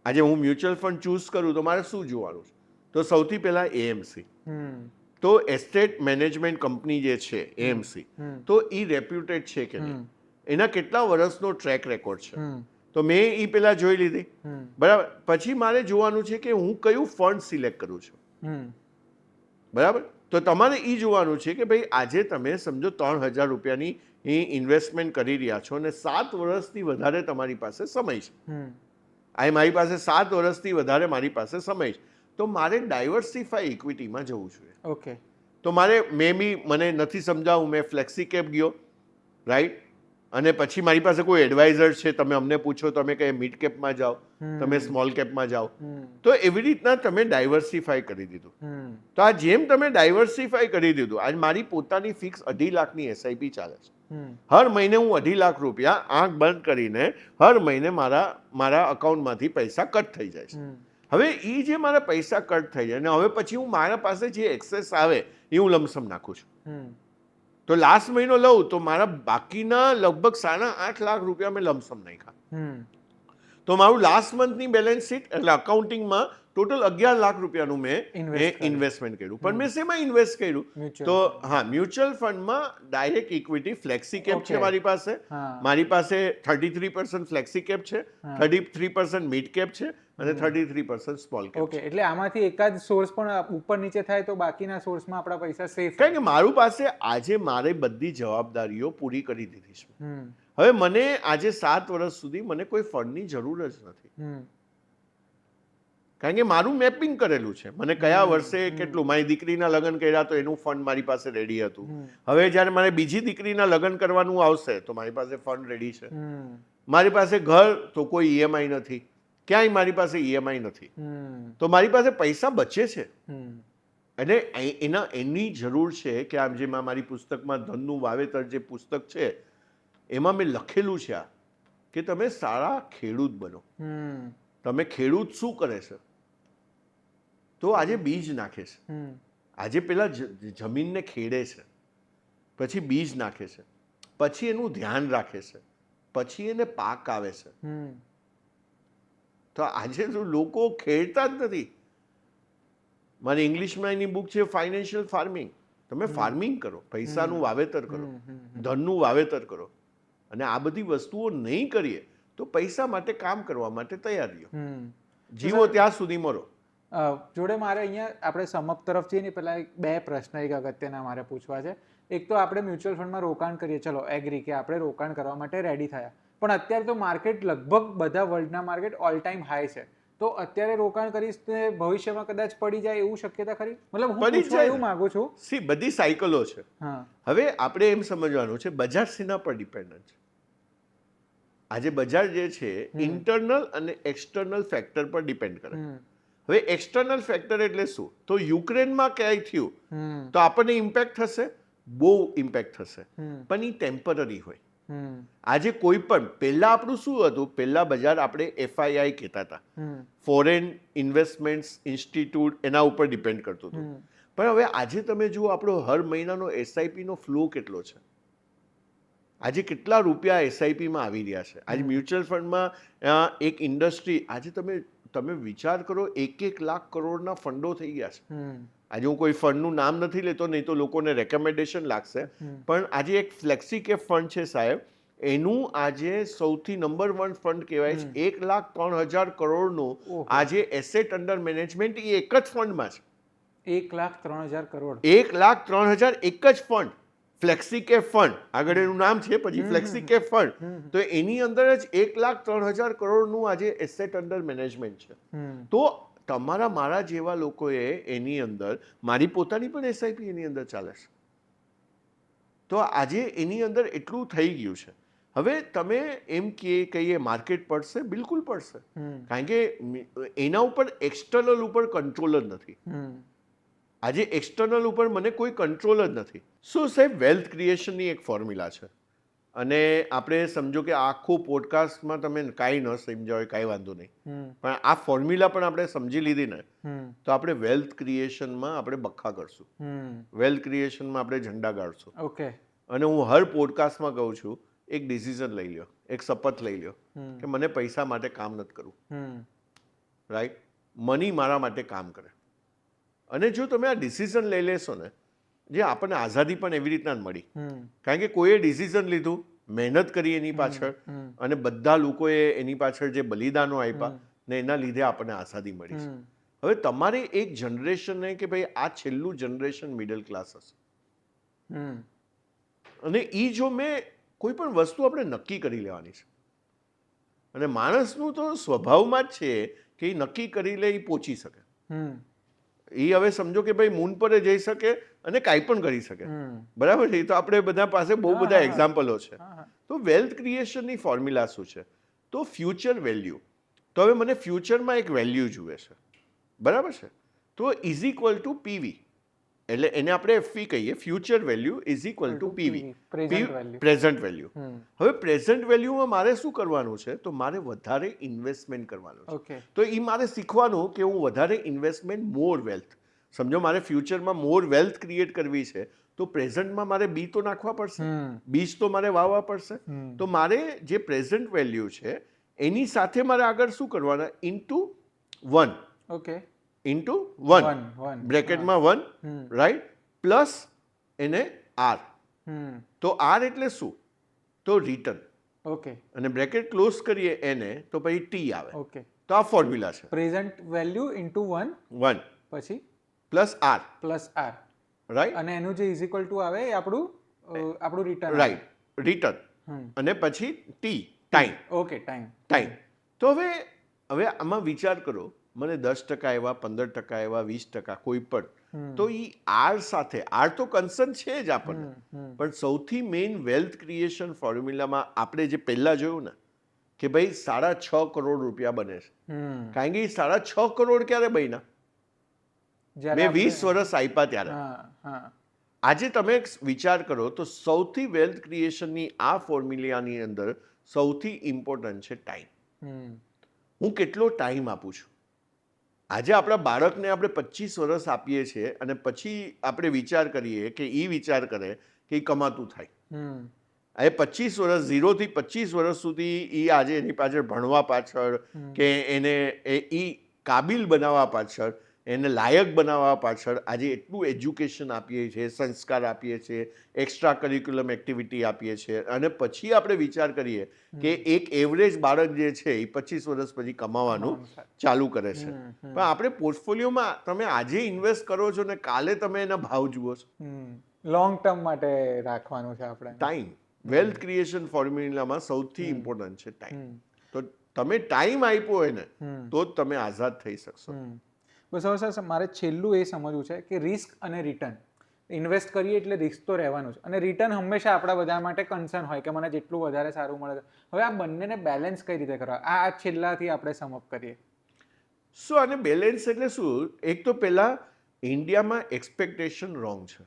[SPEAKER 1] આજે હું મ્યુચ્યુઅલ ફંડ ચૂઝ કરું તો મારે શું જોવાનું છે? તો સૌથી પહેલા એએમસી. તો એસ્ટેટ મેનેજમેન્ટ કંપની જે છે એએમસી, તો એ રેપ્યુટેડ છે કે નહીં, એના કેટલા વર્ષનો ટ્રેક રેકોર્ડ છે, તો મેં એ પહેલા જોઈ લીધી. બરાબર. પછી મારે જોવાનું છે કે હું કયું ફંડ સિલેક્ટ કરું છું. બરાબર. તો તમારે એ જોવાનું છે કે ભાઈ આજે તમે સમજો 3,000 રૂપિયાની એ ઇન્વેસ્ટમેન્ટ કરી રહ્યા છો અને 7 વર્ષથી વધારે તમારી પાસે સમય છે. મારી પાસે 7 વર્ષથી વધારે મારી પાસે સમય છે, તો મારે ડાયવર્સિફાઈ ઇક્વિટીમાં જવું જોઈએ.
[SPEAKER 2] ઓકે.
[SPEAKER 1] તો મારે મને નથી સમજાવું, મેં ફ્લેક્સી કેપ ગયો, રાઈટ? અને પછી મારી પાસે કોઈ એડવાઇઝર છે, તમે અમને પૂછો, તમે કહે મિડ કેપમાં જાઓ, તમે સ્મોલ કેપમાં જાઓ. તો એવી રીતના તમે ડાયવર્સિફાઈ કરી દીધું. તો આ જેમ તમે ડાયવર્સિફાઈ કરી દીધું, આજ મારી પોતાની ફિક્સ 2.5 લાખની એસઆઈપી ચાલે છે. હર મહિને હું 2.5 લાખ રૂપિયા આંખ બંધ કરીને હર મહિને મારા અકાઉન્ટમાંથી પૈસા કટ થઈ જાય છે. હવે એ જે મારા પૈસા કટ થઈ જાય અને હવે પછી હું મારા પાસે જે એક્સેસ આવે એ હું લમસમ નાખું છું. તો લાસ્ટ મહિનો લઉં તો મારા બાકીના લગભગ 8.5 લાખ રૂપિયા મેં લમસમ નાખ્યા. તો મારું લાસ્ટ મંથની બેલેન્સ શીટ એટલે અકાઉન્ટિંગમાં ટોટલ 11 લાખ રૂપિયાનું મેં ઇન્વેસ્ટમેન્ટ કર્યું. પણ મેં શેમાં ઇન્વેસ્ટ કર્યું? તો મ્યુચ્યુઅલ ફંડમાં ડાયરેક્ટ ઇક્વિટી ફ્લેક્સી કેપ છે મારી પાસે. મારી પાસે 33% ફ્લેક્સી કેપ છે, 33% મિડ કેપ છે અને 33% સ્મોલ કેપ.
[SPEAKER 2] ઓકે, એટલે આમાંથી એકાદ સોર્સ પણ ઉપર નીચે થાય તો બાકીના સોર્સમાં આપણા પૈસા સેફ.
[SPEAKER 1] કારણ કે મારું પાસે આજે મારે બધી જવાબદારીઓ પૂરી કરી દીધી છે. હવે મને આજે 7 વર્ષ સુધી મને કોઈ ફંડની જરૂર જ નથી. કારણ કે મારું મેપિંગ કરેલું છે. મને કયા વર્ષે કેટલું, મારી દીકરીના લગ્ન કર્યા તો એનું ફંડ મારી પાસે રેડી હતું. હવે જ્યારે મારે બીજી દીકરીના લગ્ન કરવાનું આવશે તો મારી પાસે ફંડ રેડી છે. મારી પાસે ઘર તો કોઈ ઈએમઆઈ નથી, ક્યાંય મારી પાસે ઈએમઆઈ નથી, તો મારી પાસે પૈસા બચે છે. અને એની જરૂર છે કે આમ જે મારી પુસ્તકમાં ધનનું વાવેતર જે પુસ્તક છે એમાં મેં લખેલું છે આ કે તમે સારા ખેડૂત બનો. તમે ખેડૂત શું કરે છે? તો આજે બીજ નાખે છે, આજે પેલા જમીનને ખેડે છે, પછી બીજ નાખે છે, પછી એનું ધ્યાન રાખે છે, પછી એને પાક આવે છે. તો આજે તો લોકો ખેડતા જ નથી. મારી ઇંગ્લિશમાં એની બુક છે ફાઇનાન્શિયલ ફાર્મિંગ. તમે ફાર્મિંગ કરો, પૈસાનું વાવેતર કરો, ધનનું વાવેતર કરો. અને આ બધી વસ્તુઓ નહીં કરીએ તો પૈસા માટે કામ કરવા માટે તૈયાર રહ્યો. જીવો ત્યાં સુધી મરો.
[SPEAKER 2] જોડે મારે અહીંયા આપણે સમપ તરફ છીએ ને પેલા બે પ્રશ્ન એક અગત્યના મારે પૂછવા છે. એક તો આપણે મ્યુચ્યુઅલ ફંડમાં રોકાણ કરીએ, ચલો એગ્રી કે આપણે રોકાણ કરવા માટે રેડી થયા, પણ અત્યારે તો માર્કેટ લગભગ બધા વર્લ્ડના માર્કેટ ઓલ ટાઈમ હાઈ છે. તો અત્યારે રોકાણ કરીશ તો ભવિષ્યમાં કદાચ પડી જાય એવું શક્યતા ખરી? મતલબ હું પૂછવા એવું માંગુ છું.
[SPEAKER 1] બધી સાયકલો છે. હવે આપણે એમ સમજવાનું છે બજાર શેના પર ડિપેન્ડન્ટ છે. આજે બજાર જે છે ઇન્ટરનલ અને એક્સટર્નલ ફેક્ટર પર ડિપેન્ડ કરે. હવે એક્સટર્નલ ફેક્ટર એટલે શું? તો યુક્રેનમાં ક્યાંય થયું તો આપણને ઇમ્પેક્ટ થશે, બહુ ઇમ્પેક્ટ થશે, પણ એ ટેમ્પરરી હોય. આજે કોઈ પણ પહેલા આપણું શું હતું? પહેલા બજાર આપણે FII કહેતા હતા, ફોરેન ઇન્વેસ્ટમેન્ટ ઇન્સ્ટિટ્યૂટ, એના ઉપર ડિપેન્ડ કરતું હતું. પણ હવે આજે તમે જુઓ આપણો હર મહિનાનો SIP નો ફ્લો કેટલો છે. આજે કેટલા રૂપિયા SIPમાં આવી રહ્યા છે. આજે મ્યુચ્યુઅલ ફંડમાં એક ઇન્ડસ્ટ્રી, આજે તમે વિચાર કરો 1 લાખ કરોડના ફંડો થઈ ગયા છે. આજે હું કોઈ ફંડનું નામ નથી લેતો, નહીં તો લોકોને રેકમેન્ડેશન લાગશે, પણ આજે એક ફ્લેક્સીકેપ ફંડ છે સાહેબ, એનું આજે સૌથી નંબર 1 ફંડ કહેવાય છે. 1,03,000 કરોડનું આજે એસેટ અંડર મેનેજમેન્ટ એ એક જ ફંડમાં છે.
[SPEAKER 2] 1,03,000 કરોડ,
[SPEAKER 1] 1,03,000 એક જ ફંડ, ફ્લેક્સીકેપ ફંડ આગળ એનું નામ છે, પછી ફ્લેક્સીકેપ ફંડ. તો એની અંદર જ 1,03,000 કરોડનું આજે એસેટ અંડર મેનેજમેન્ટ છે. તો તમારા મારા જેવા લોકોએ એની અંદર, મારી પોતાની પણ SIP એની અંદર ચાલે છે. તો આજે એની અંદર એટલું થઈ ગયું છે. હવે તમે એમ કહીએ માર્કેટ પડશે, બિલકુલ પડશે, કારણ કે એના ઉપર એક્સટર્નલ ઉપર કંટ્રોલ જ નથી. આજે એક્સટર્નલ ઉપર મને કોઈ કંટ્રોલ જ નથી. શું સાહેબ વેલ્થ ક્રિએશનની એક ફોર્મ્યુલા છે, અને આપણે સમજો કે આખું પોડકાસ્ટમાં તમે કાંઈ ન સમજાવ હોય કાંઈ વાંધો નહીં, પણ આ ફોર્મ્યુલા પણ આપણે સમજી લીધી ને તો આપણે વેલ્થ ક્રિએશનમાં આપણે બખ્ખા કરશું, વેલ્થ ક્રિએશનમાં આપણે ઝંડા ગાળશું.
[SPEAKER 2] ઓકે.
[SPEAKER 1] અને હું હર પોડકાસ્ટમાં કહું છું એક ડિસિઝન લઈ લ્યો, એક શપથ લઈ લ્યો કે મને પૈસા માટે કામ નથી કરવું. રાઈટ? મની મારા માટે કામ કરે. અને જો તમે આ ડિસિઝન લઈ લેશો ને, જે આપણને આઝાદી પણ એવી રીતના જ મળી, કારણ કે કોઈએ ડિસિઝન લીધું, મહેનત કરી એની પાછળ, અને બધા લોકોએ એની પાછળ જે બલિદાનો આપ્યા ને એના લીધે આપણને આઝાદી મળી છે. હવે તમારે એક જનરેશનને કે ભાઈ આ છેલ્લું જનરેશન મિડલ ક્લાસ હશે, અને એ જો મેં કોઈ પણ વસ્તુ આપણે નક્કી કરી લેવાની છે, અને માણસનું તો સ્વભાવમાં જ છે કે એ નક્કી કરી લે, એ પહોંચી શકે. એ હવે સમજો કે ભાઈ મૂન પર જઈ શકે અને કાંઈ પણ કરી શકે, બરાબર છે. એ તો આપણે બધા પાસે બહુ બધા એક્ઝામ્પલો છે. તો વેલ્થ ક્રિએશનની ફોર્મ્યુલા શું છે? તો ફ્યુચર વેલ્યુ. તો હવે મને ફ્યુચરમાં એક વેલ્યુ જુએ છે, બરાબર છે. તો ઇઝ ઇક્વલ ટુ PV, એટલે એને આપણે FV કહીએ, future value is equal to PV, present value. હવે પ્રેઝન્ટ વેલ્યુમાં મારે શું કરવાનું છે? તો મારે વધારે ઇન્વેસ્ટમેન્ટ કરવાનું છે. તો એ મારે શીખવાનું કે હું વધારે ઇન્વેસ્ટમેન્ટ, મોર વેલ્થ. સમજો મારે ફ્યુચરમાં મોર વેલ્થ ક્રિએટ કરવી છે તો પ્રેઝન્ટમાં મારે બી તો નાખવા પડશે, બીજ તો મારે વાવવા પડશે. તો મારે જે પ્રેઝન્ટ વેલ્યુ છે એની સાથે મારે આગળ શું કરવાના? Into 1. Okay, into 1, બ્રેકેટમાં 1, right, plus એને R. તો R એટલે શું? તો રિટર્ન. ઓકે, અને બ્રેકેટ ક્લોઝ કરીએ એને તો પછી T આવે. ઓકે, તો આ ફોર્મ્યુલા છે. પ્રેઝન્ટ વેલ્યુ ઇન્ટુ 1, પછી પ્લસ R, રાઈટ, અને એનું જે ઇઝ ઇક્વલ ટુ આવે એ આપણું રિટર્ન, રાઈટ, રિટર્ન, અને પછી T, ટાઈમ. Okay, time. તો હવે આમાં વિચાર કરો મને 10% આવ્યા, 15% આવ્યા, 20% કોઈ પણ, તો એ આર સાથે, આર તો કન્સર્ન છે જ આપણને, પણ સૌથી મેઇન વેલ્થ ક્રિએશન ફોર્મ્યુલામાં આપણે જે પહેલા જોયું ને કે ભાઈ 6.5 કરોડ રૂપિયા બને છે, કારણ કે એ 6.5 કરોડ ક્યારે બન્યા? મેં 20 વર્ષ આપ્યા ત્યારે. આજે તમે વિચાર કરો તો સૌથી વેલ્થ ક્રિએશનની આ ફોર્મ્યુલાની અંદર સૌથી ઇમ્પોર્ટન્ટ છે ટાઈમ. હું કેટલો ટાઈમ આપું છું. આજે આપણા બાળકને આપણે 25 વર્ષ આપીએ છીએ અને પછી આપણે વિચાર કરીએ કે એ વિચાર કરે કે એ કમાતું થાય. એ 25 વર્ષ 0 થી 25 વર્ષ સુધી એ આજે એની પાછળ ભણવા પાછળ કે એને એ કાબિલ બનાવવા પાછળ, એને લાયક બનાવવા પાછળ આજે એટલું એજ્યુકેશન આપીએ છીએ, સંસ્કાર આપીએ છીએ, એક્સ્ટ્રા કરિક્યુલમ એક્ટિવિટી આપીએ છીએ, અને પછી આપણે વિચાર કરીએ કે એક એવરેજ બાળક જે છે એ 25 વર્ષ પછી કમાવાનું ચાલુ કરે છે. પણ આપણે પોર્ટફોલિયોમાં તમે આજે ઇન્વેસ્ટ કરો છો ને કાલે તમે એના ભાવ જુઓ છો.
[SPEAKER 2] લોંગ ટર્મ માટે રાખવાનું છે આપણે.
[SPEAKER 1] ટાઈમ વેલ્થ ક્રિએશન ફોર્મ્યુલામાં સૌથી ઇમ્પોર્ટન્ટ છે ટાઈમ. તો તમે ટાઈમ આપ્યો હોય ને તો જ તમે આઝાદ થઈ શકશો.
[SPEAKER 2] બસ હવે સર મારે છેલ્લું એ સમજવું છે કે રિસ્ક અને રિટર્ન. ઇન્વેસ્ટ કરીએ એટલે રિસ્ક તો રહેવાનું છે, અને રિટર્ન હંમેશા આપણા બધા માટે કન્સર્ન હોય કે મને જેટલું વધારે સારું મળે. હવે આ બંનેને બેલેન્સ કઈ રીતે કરવા, આ છેલ્લાથી આપણે સમઅપ કરીએ.
[SPEAKER 1] શું આને બેલેન્સ એટલે શું? એક તો પહેલા ઇન્ડિયામાં એક્સપેક્ટેશન રોંગ છે.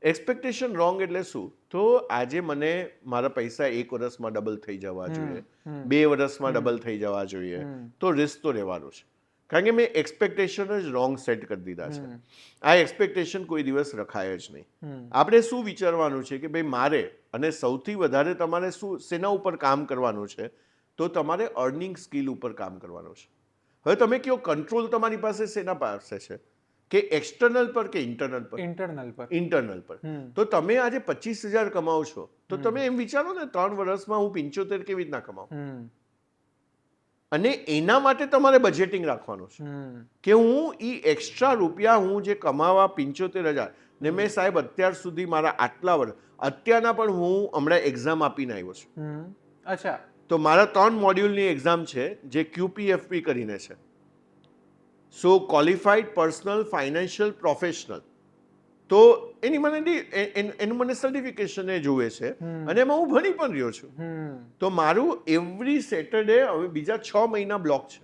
[SPEAKER 1] એક્સપેક્ટેશન રોંગ એટલે શું? તો આજે મને મારા પૈસા 1 વર્ષમાં ડબલ થઈ જવા જોઈએ, 2 વર્ષમાં ડબલ થઈ જવા જોઈએ, તો રિસ્ક તો રહેવાનું છે, કારણ કે મેં એક્સપેક્ટેશન જ રોંગ સેટ કરી દીધા છે. આ એક્સપેક્ટેશન કોઈ દિવસ રખાય જ નહીં. આપણે શું વિચારવાનું છે કે ભાઈ મારે, અને સૌથી વધારે તમારે શું શેના ઉપર કામ કરવાનું છે? તો તમારે અર્નિંગ સ્કિલ ઉપર કામ કરવાનું છે. હવે તમે કયો કંટ્રોલ તમારી પાસે શેના પાસે છે, કે એક્સટર્નલ પર કે ઇન્ટરનલ પર? ઇન્ટરનલ પર. તો તમે આજે 25,000 કમાઓ છો, તો તમે એમ વિચારો ને 3 વર્ષમાં હું 75 કેવી રીતના કમાઉં, અને એના માટે તમારે બજેટિંગ રાખવાનું છે કે હું એ એક્સ્ટ્રા રૂપિયા હું જે કમાવા 75,000, ને મેં સાહેબ અત્યાર સુધી મારા આટલા વર્ષ, અત્યારના પણ હું હમણાં એક્ઝામ આપીને આવ્યો છું.
[SPEAKER 2] અચ્છા.
[SPEAKER 1] તો મારા 3 મોડ્યુલની એક્ઝામ છે જે QPFP કરીને છે, સો ક્વોલિફાઈડ પર્સનલ ફાઇનાન્શિયલ પ્રોફેશનલ. તો એની એનું મને સર્ટિફિકેશન એ જોવે છે, અને એમાં હું ભણી પણ રહ્યો છું. તો મારું એવરી સેટરડે હવે બીજા 6 મહિના બ્લોક છે,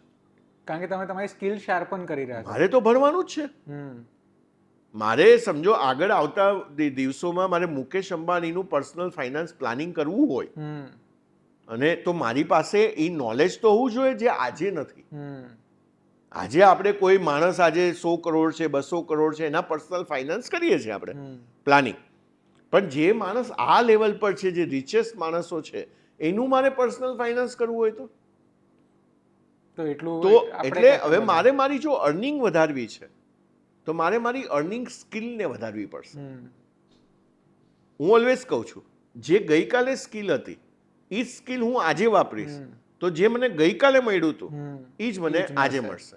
[SPEAKER 2] કારણ કે તમે તમારી સ્કિલ શાર્પન કરી રહ્યા છો.
[SPEAKER 1] મારે તો ભણવાનું જ છે. મારે સમજો આગળ આવતા દિવસોમાં મારે મુકેશ અંબાણીનું પર્સનલ ફાઇનાન્સ પ્લાનિંગ કરવું હોય, અને તો મારી પાસે એ નોલેજ તો હોવું જોઈએ જે આજે નથી. આજે આપણે કોઈ માણસ આજે 100 કરોડ છે, 200 કરોડ છે, એના પર્સનલ ફાઇનાન્સ કરીએ છીએ આપણે પ્લાનિંગ, પણ જે માણસ આ લેવલ પર છે, જે રિચેસ્ટ માણસો છે, એનું મારે પર્સનલ ફાઇનાન્સ કરવું હોય તો એટલે હવે મારે મારી જો અર્નિંગ વધારવી છે તો મારે મારી અર્નિંગ સ્કિલને વધારવી પડશે. હું ઓલવેઝ કહું છું, જે ગઈકાલે સ્કિલ હતી એ સ્કિલ હું આજે વાપરીશ, તો જે મને ગઈકાલે મળ્યું હતું એ જ મને આજે મળશે.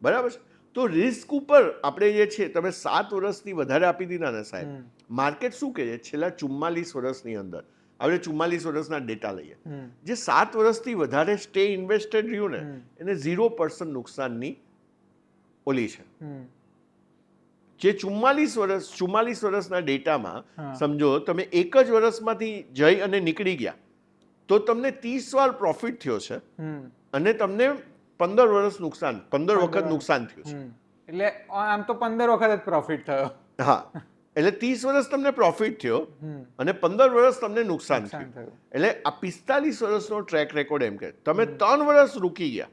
[SPEAKER 1] બરાબર છે? તો રિસ્ક ઉપર આપણે જે છે, તમે 7 વર્ષથી વધારે આપી દીધા ને સાહેબ, માર્કેટ શું કહે છે છેલ્લા 44 વર્ષની અંદર, આપણે 44 વર્ષના ડેટા લઈએ, જે 7 વર્ષથી વધારે સ્ટે ઇન્વેસ્ટેડ રહ્યું ને એને 0% નુકસાનની ઓલી છે. જે 44 વર્ષના ડેટામાં સમજો તમે એક જ વર્ષમાંથી જઈ અને નીકળી ગયા તો તમને 30 વાર પ્રોફિટ થયો છે, અને તમને 15 વર્ષ નુકસાન, 15 વખત નુકસાન થયું છે.
[SPEAKER 2] એટલે આમ તો 15 વખત જ પ્રોફિટ થયો.
[SPEAKER 1] હા, એટલે 30 વર્ષ તમને પ્રોફિટ થયો અને 15 વર્ષ તમને નુકસાન થયું. એટલે આ 45 વર્ષનો ટ્રેક રેકોર્ડ એમ કે તમે 3 વર્ષ રૂકી ગયા,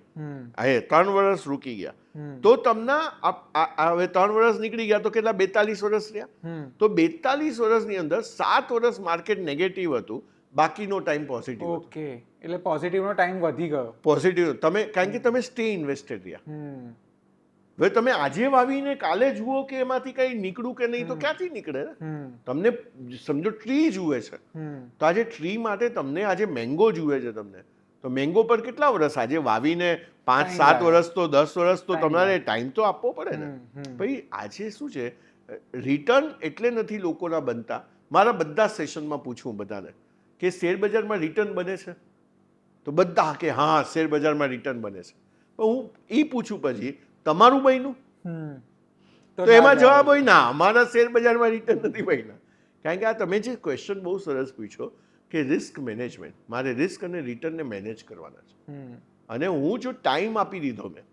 [SPEAKER 1] 3 વર્ષ રૂકી ગયા, તો તમને હવે 3 વર્ષ નીકળી ગયા તો કેટલા 42 વર્ષ રહ્યા. તો 42 વર્ષની અંદર 7 વર્ષ માર્કેટ નેગેટિવ હતું, બાકીનો ટાઈમ પોઝિટિવ.
[SPEAKER 2] ઓકે, એટલે પોઝિટિવનો ટાઈમ વધી ગયો.
[SPEAKER 1] પોઝિટિવ તમે, કારણ કે તમે સ્ટે ઇન્વેસ્ટેડ રહ્યા. હવે તમે આજે વાવીને કાલે જુઓ કે એમાંથી કઈ નીકળું કે નહીં, તો ક્યાંથી નીકળે? તમને સમજો ટ્રી જુએ છે, તો આજે ટ્રી માટે તમને આજે મેંગો જુએ છે તમને, તો મેંગો પર કેટલા વર્ષ આજે વાવીને 5-7 વર્ષ તો 10 વર્ષ તો તમારે ટાઈમ તો આપવો પડે ને. ભાઈ આજે શું છે, રિટર્ન એટલે નથી લોકોના બનતા. મારા બધા સેશનમાં પૂછું બધાને કે શેર બજારમાં રિટર્ન બને છે, તો બધા કે હા શેર બજારમાં રિટર્ન બને છે. પણ હું એ પૂછું પછી તમારું બન્યું
[SPEAKER 2] હમ
[SPEAKER 1] તો
[SPEAKER 2] ના
[SPEAKER 1] એમાં
[SPEAKER 2] જવાય.
[SPEAKER 1] જવાબ હોય ના અમારા શેર બજારમાં રિટર્ન નથી બન્યા. કારણ કે આ તમે જે ક્વેશ્ચન બહુ સરસ પૂછ્યો કે રિસ્ક મેનેજમેન્ટ, મારે રિસ્ક અને રિટર્નને મેનેજ કરવાના છે.
[SPEAKER 2] હમ
[SPEAKER 1] અને હું જો ટાઈમ આપી દીધો મેં,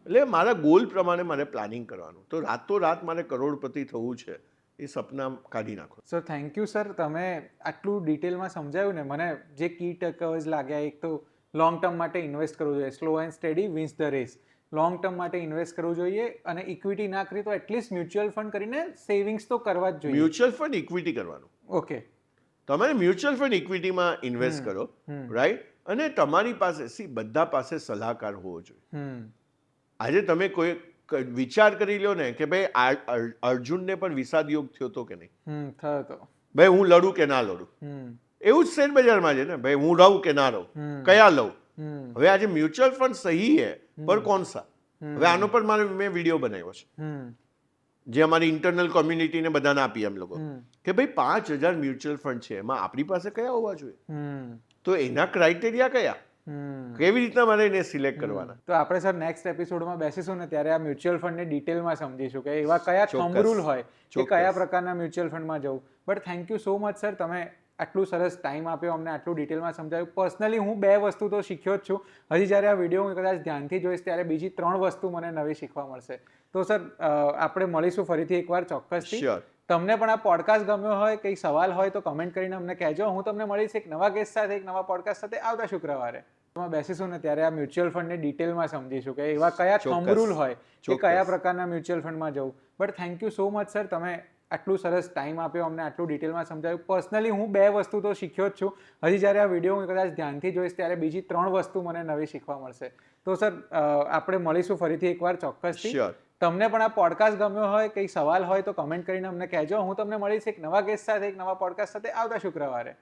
[SPEAKER 1] એટલે મારા ગોલ પ્રમાણે મારે પ્લાનિંગ કરવાનું, તો રાતોરાત મારે કરોડપતિ થવું છે એ સપના કાઢી નાખો.
[SPEAKER 2] સર થેન્ક યુ સર, તમે આટલું ડિટેલમાં સમજાવ્યું ને. મને જે કી ટેકઅવેઝ લાગ્યા, એક તો લોંગ ટર્મ માટે ઇન્વેસ્ટ કરવું જોઈએ, slow and steady wins the race. Long term માટે ઇન્વેસ્ટ કરવું જોઈએ, અને ઇક્વિટી ના કરી તો એટલીસ્ટ મ્યુચ્યુઅલ ફંડ કરીને સેવિંગ્સ તો કરવા જ જોઈએ.
[SPEAKER 1] મ્યુચ્યુઅલ ફંડ ઇક્વિટી કરવાનું,
[SPEAKER 2] ઓકે.
[SPEAKER 1] તમે મ્યુચ્યુઅલ ફંડ ઇક્વિટીમાં ઇન્વેસ્ટ કરો, રાઈટ. અને તમારી પાસે બધા પાસે સલાહકાર હોવો જોઈએ. આજે તમે કોઈ વિચાર કરી લો ને કે ભાઈ અર્જુનને પણ વિષાદ યોગ થયો તો કે નહીં,
[SPEAKER 2] થયો તો.
[SPEAKER 1] ભાઈ હું લડું કે ના લડું, એવું જ શેર બજારમાં છે ને ભાઈ, હું રહું કે ના રહું, કયા લઉં. હવે આજે મ્યુચ્યુઅલ ફંડ સહી હે પર કોણ સા, હવે આનો પર મેં વિડીયો બનાવ્યો છે જે અમારી ઇન્ટરનલ કોમ્યુનિટીને બધાને આપી એમ લોકો કે ભાઈ 5,000 મ્યુચ્યુઅલ ફંડ છે, એમાં આપણી પાસે કયા હોવા જોઈએ, તો એના ક્રાઇટેરિયા કયા, કેવી રીતના મારે એને સિલેક્ટ કરવાના.
[SPEAKER 2] તો આપણે સર નેક્સ્ટ એપિસોડમાં બેસીશું ને ત્યારે આ મ્યુચ્યુઅલ ફંડને ડિટેલમાં સમજીશું કે એવા કયા થંબ રૂલ હોય કે કયા પ્રકારના મ્યુચ્યુઅલ ફંડમાં જવું. But thank you so much sir, તમે આટલું સરસ ટાઈમ આપ્યો, અમને આટલું ડિટેલમાં સમજાવ્યું. પર્સનલી હું 2 વસ્તુ તો શીખ્યો જ છું. હજી જ્યારે આ વિડીયો હું કદાચ ધ્યાનથી જોઈશ ત્યારે બીજી 3 વસ્તુ મને નવી શીખવા મળશે. તો સર આપણે મળીશું ફરીથી એકવાર ચોક્કસથી. તમને પણ આ પોડકાસ્ટ ગમ્યો હોય, કંઈ સવાલ હોય તો કમેન્ટ કરીને અમને કહેજો. હું તમને મળીશ એક નવા ગેસ્ટ સાથે, એક નવા પોડકાસ્ટ સાથે આવતા શુક્રવારે. બેસીશું ને ત્યારે આ મ્યુચ્યુઅલ ફંડને ડિટેલમાં સમજીશું કે એવા કયા થંબ રૂલ હોય કે કયા પ્રકારના મ્યુચ્યુઅલ ફંડમાં જવું. But thank you so much sir, તમે આટલું સરસ ટાઈમ આપ્યો, અમને આટલું ડિટેલમાં સમજાવ્યું. પર્સનલી હું 2 વસ્તુ તો શીખ્યો જ છું. હજી જ્યારે આ વિડીયો હું કદાચ ધ્યાનથી જોઈશ ત્યારે બીજી 3 વસ્તુ મને નવી શીખવા મળશે. તો સર આપણે મળીશું ફરીથી એકવાર ચોક્કસથી. તમને પણ આ પોડકાસ્ટ ગમ્યો હોય, કંઈ સવાલ હોય તો કમેન્ટ કરીને અમને કહેજો. હું તમને મળીશ એક નવા ગેસ્ટ સાથે, એક નવા પોડકાસ્ટ સાથે આવતા શુક્રવારે.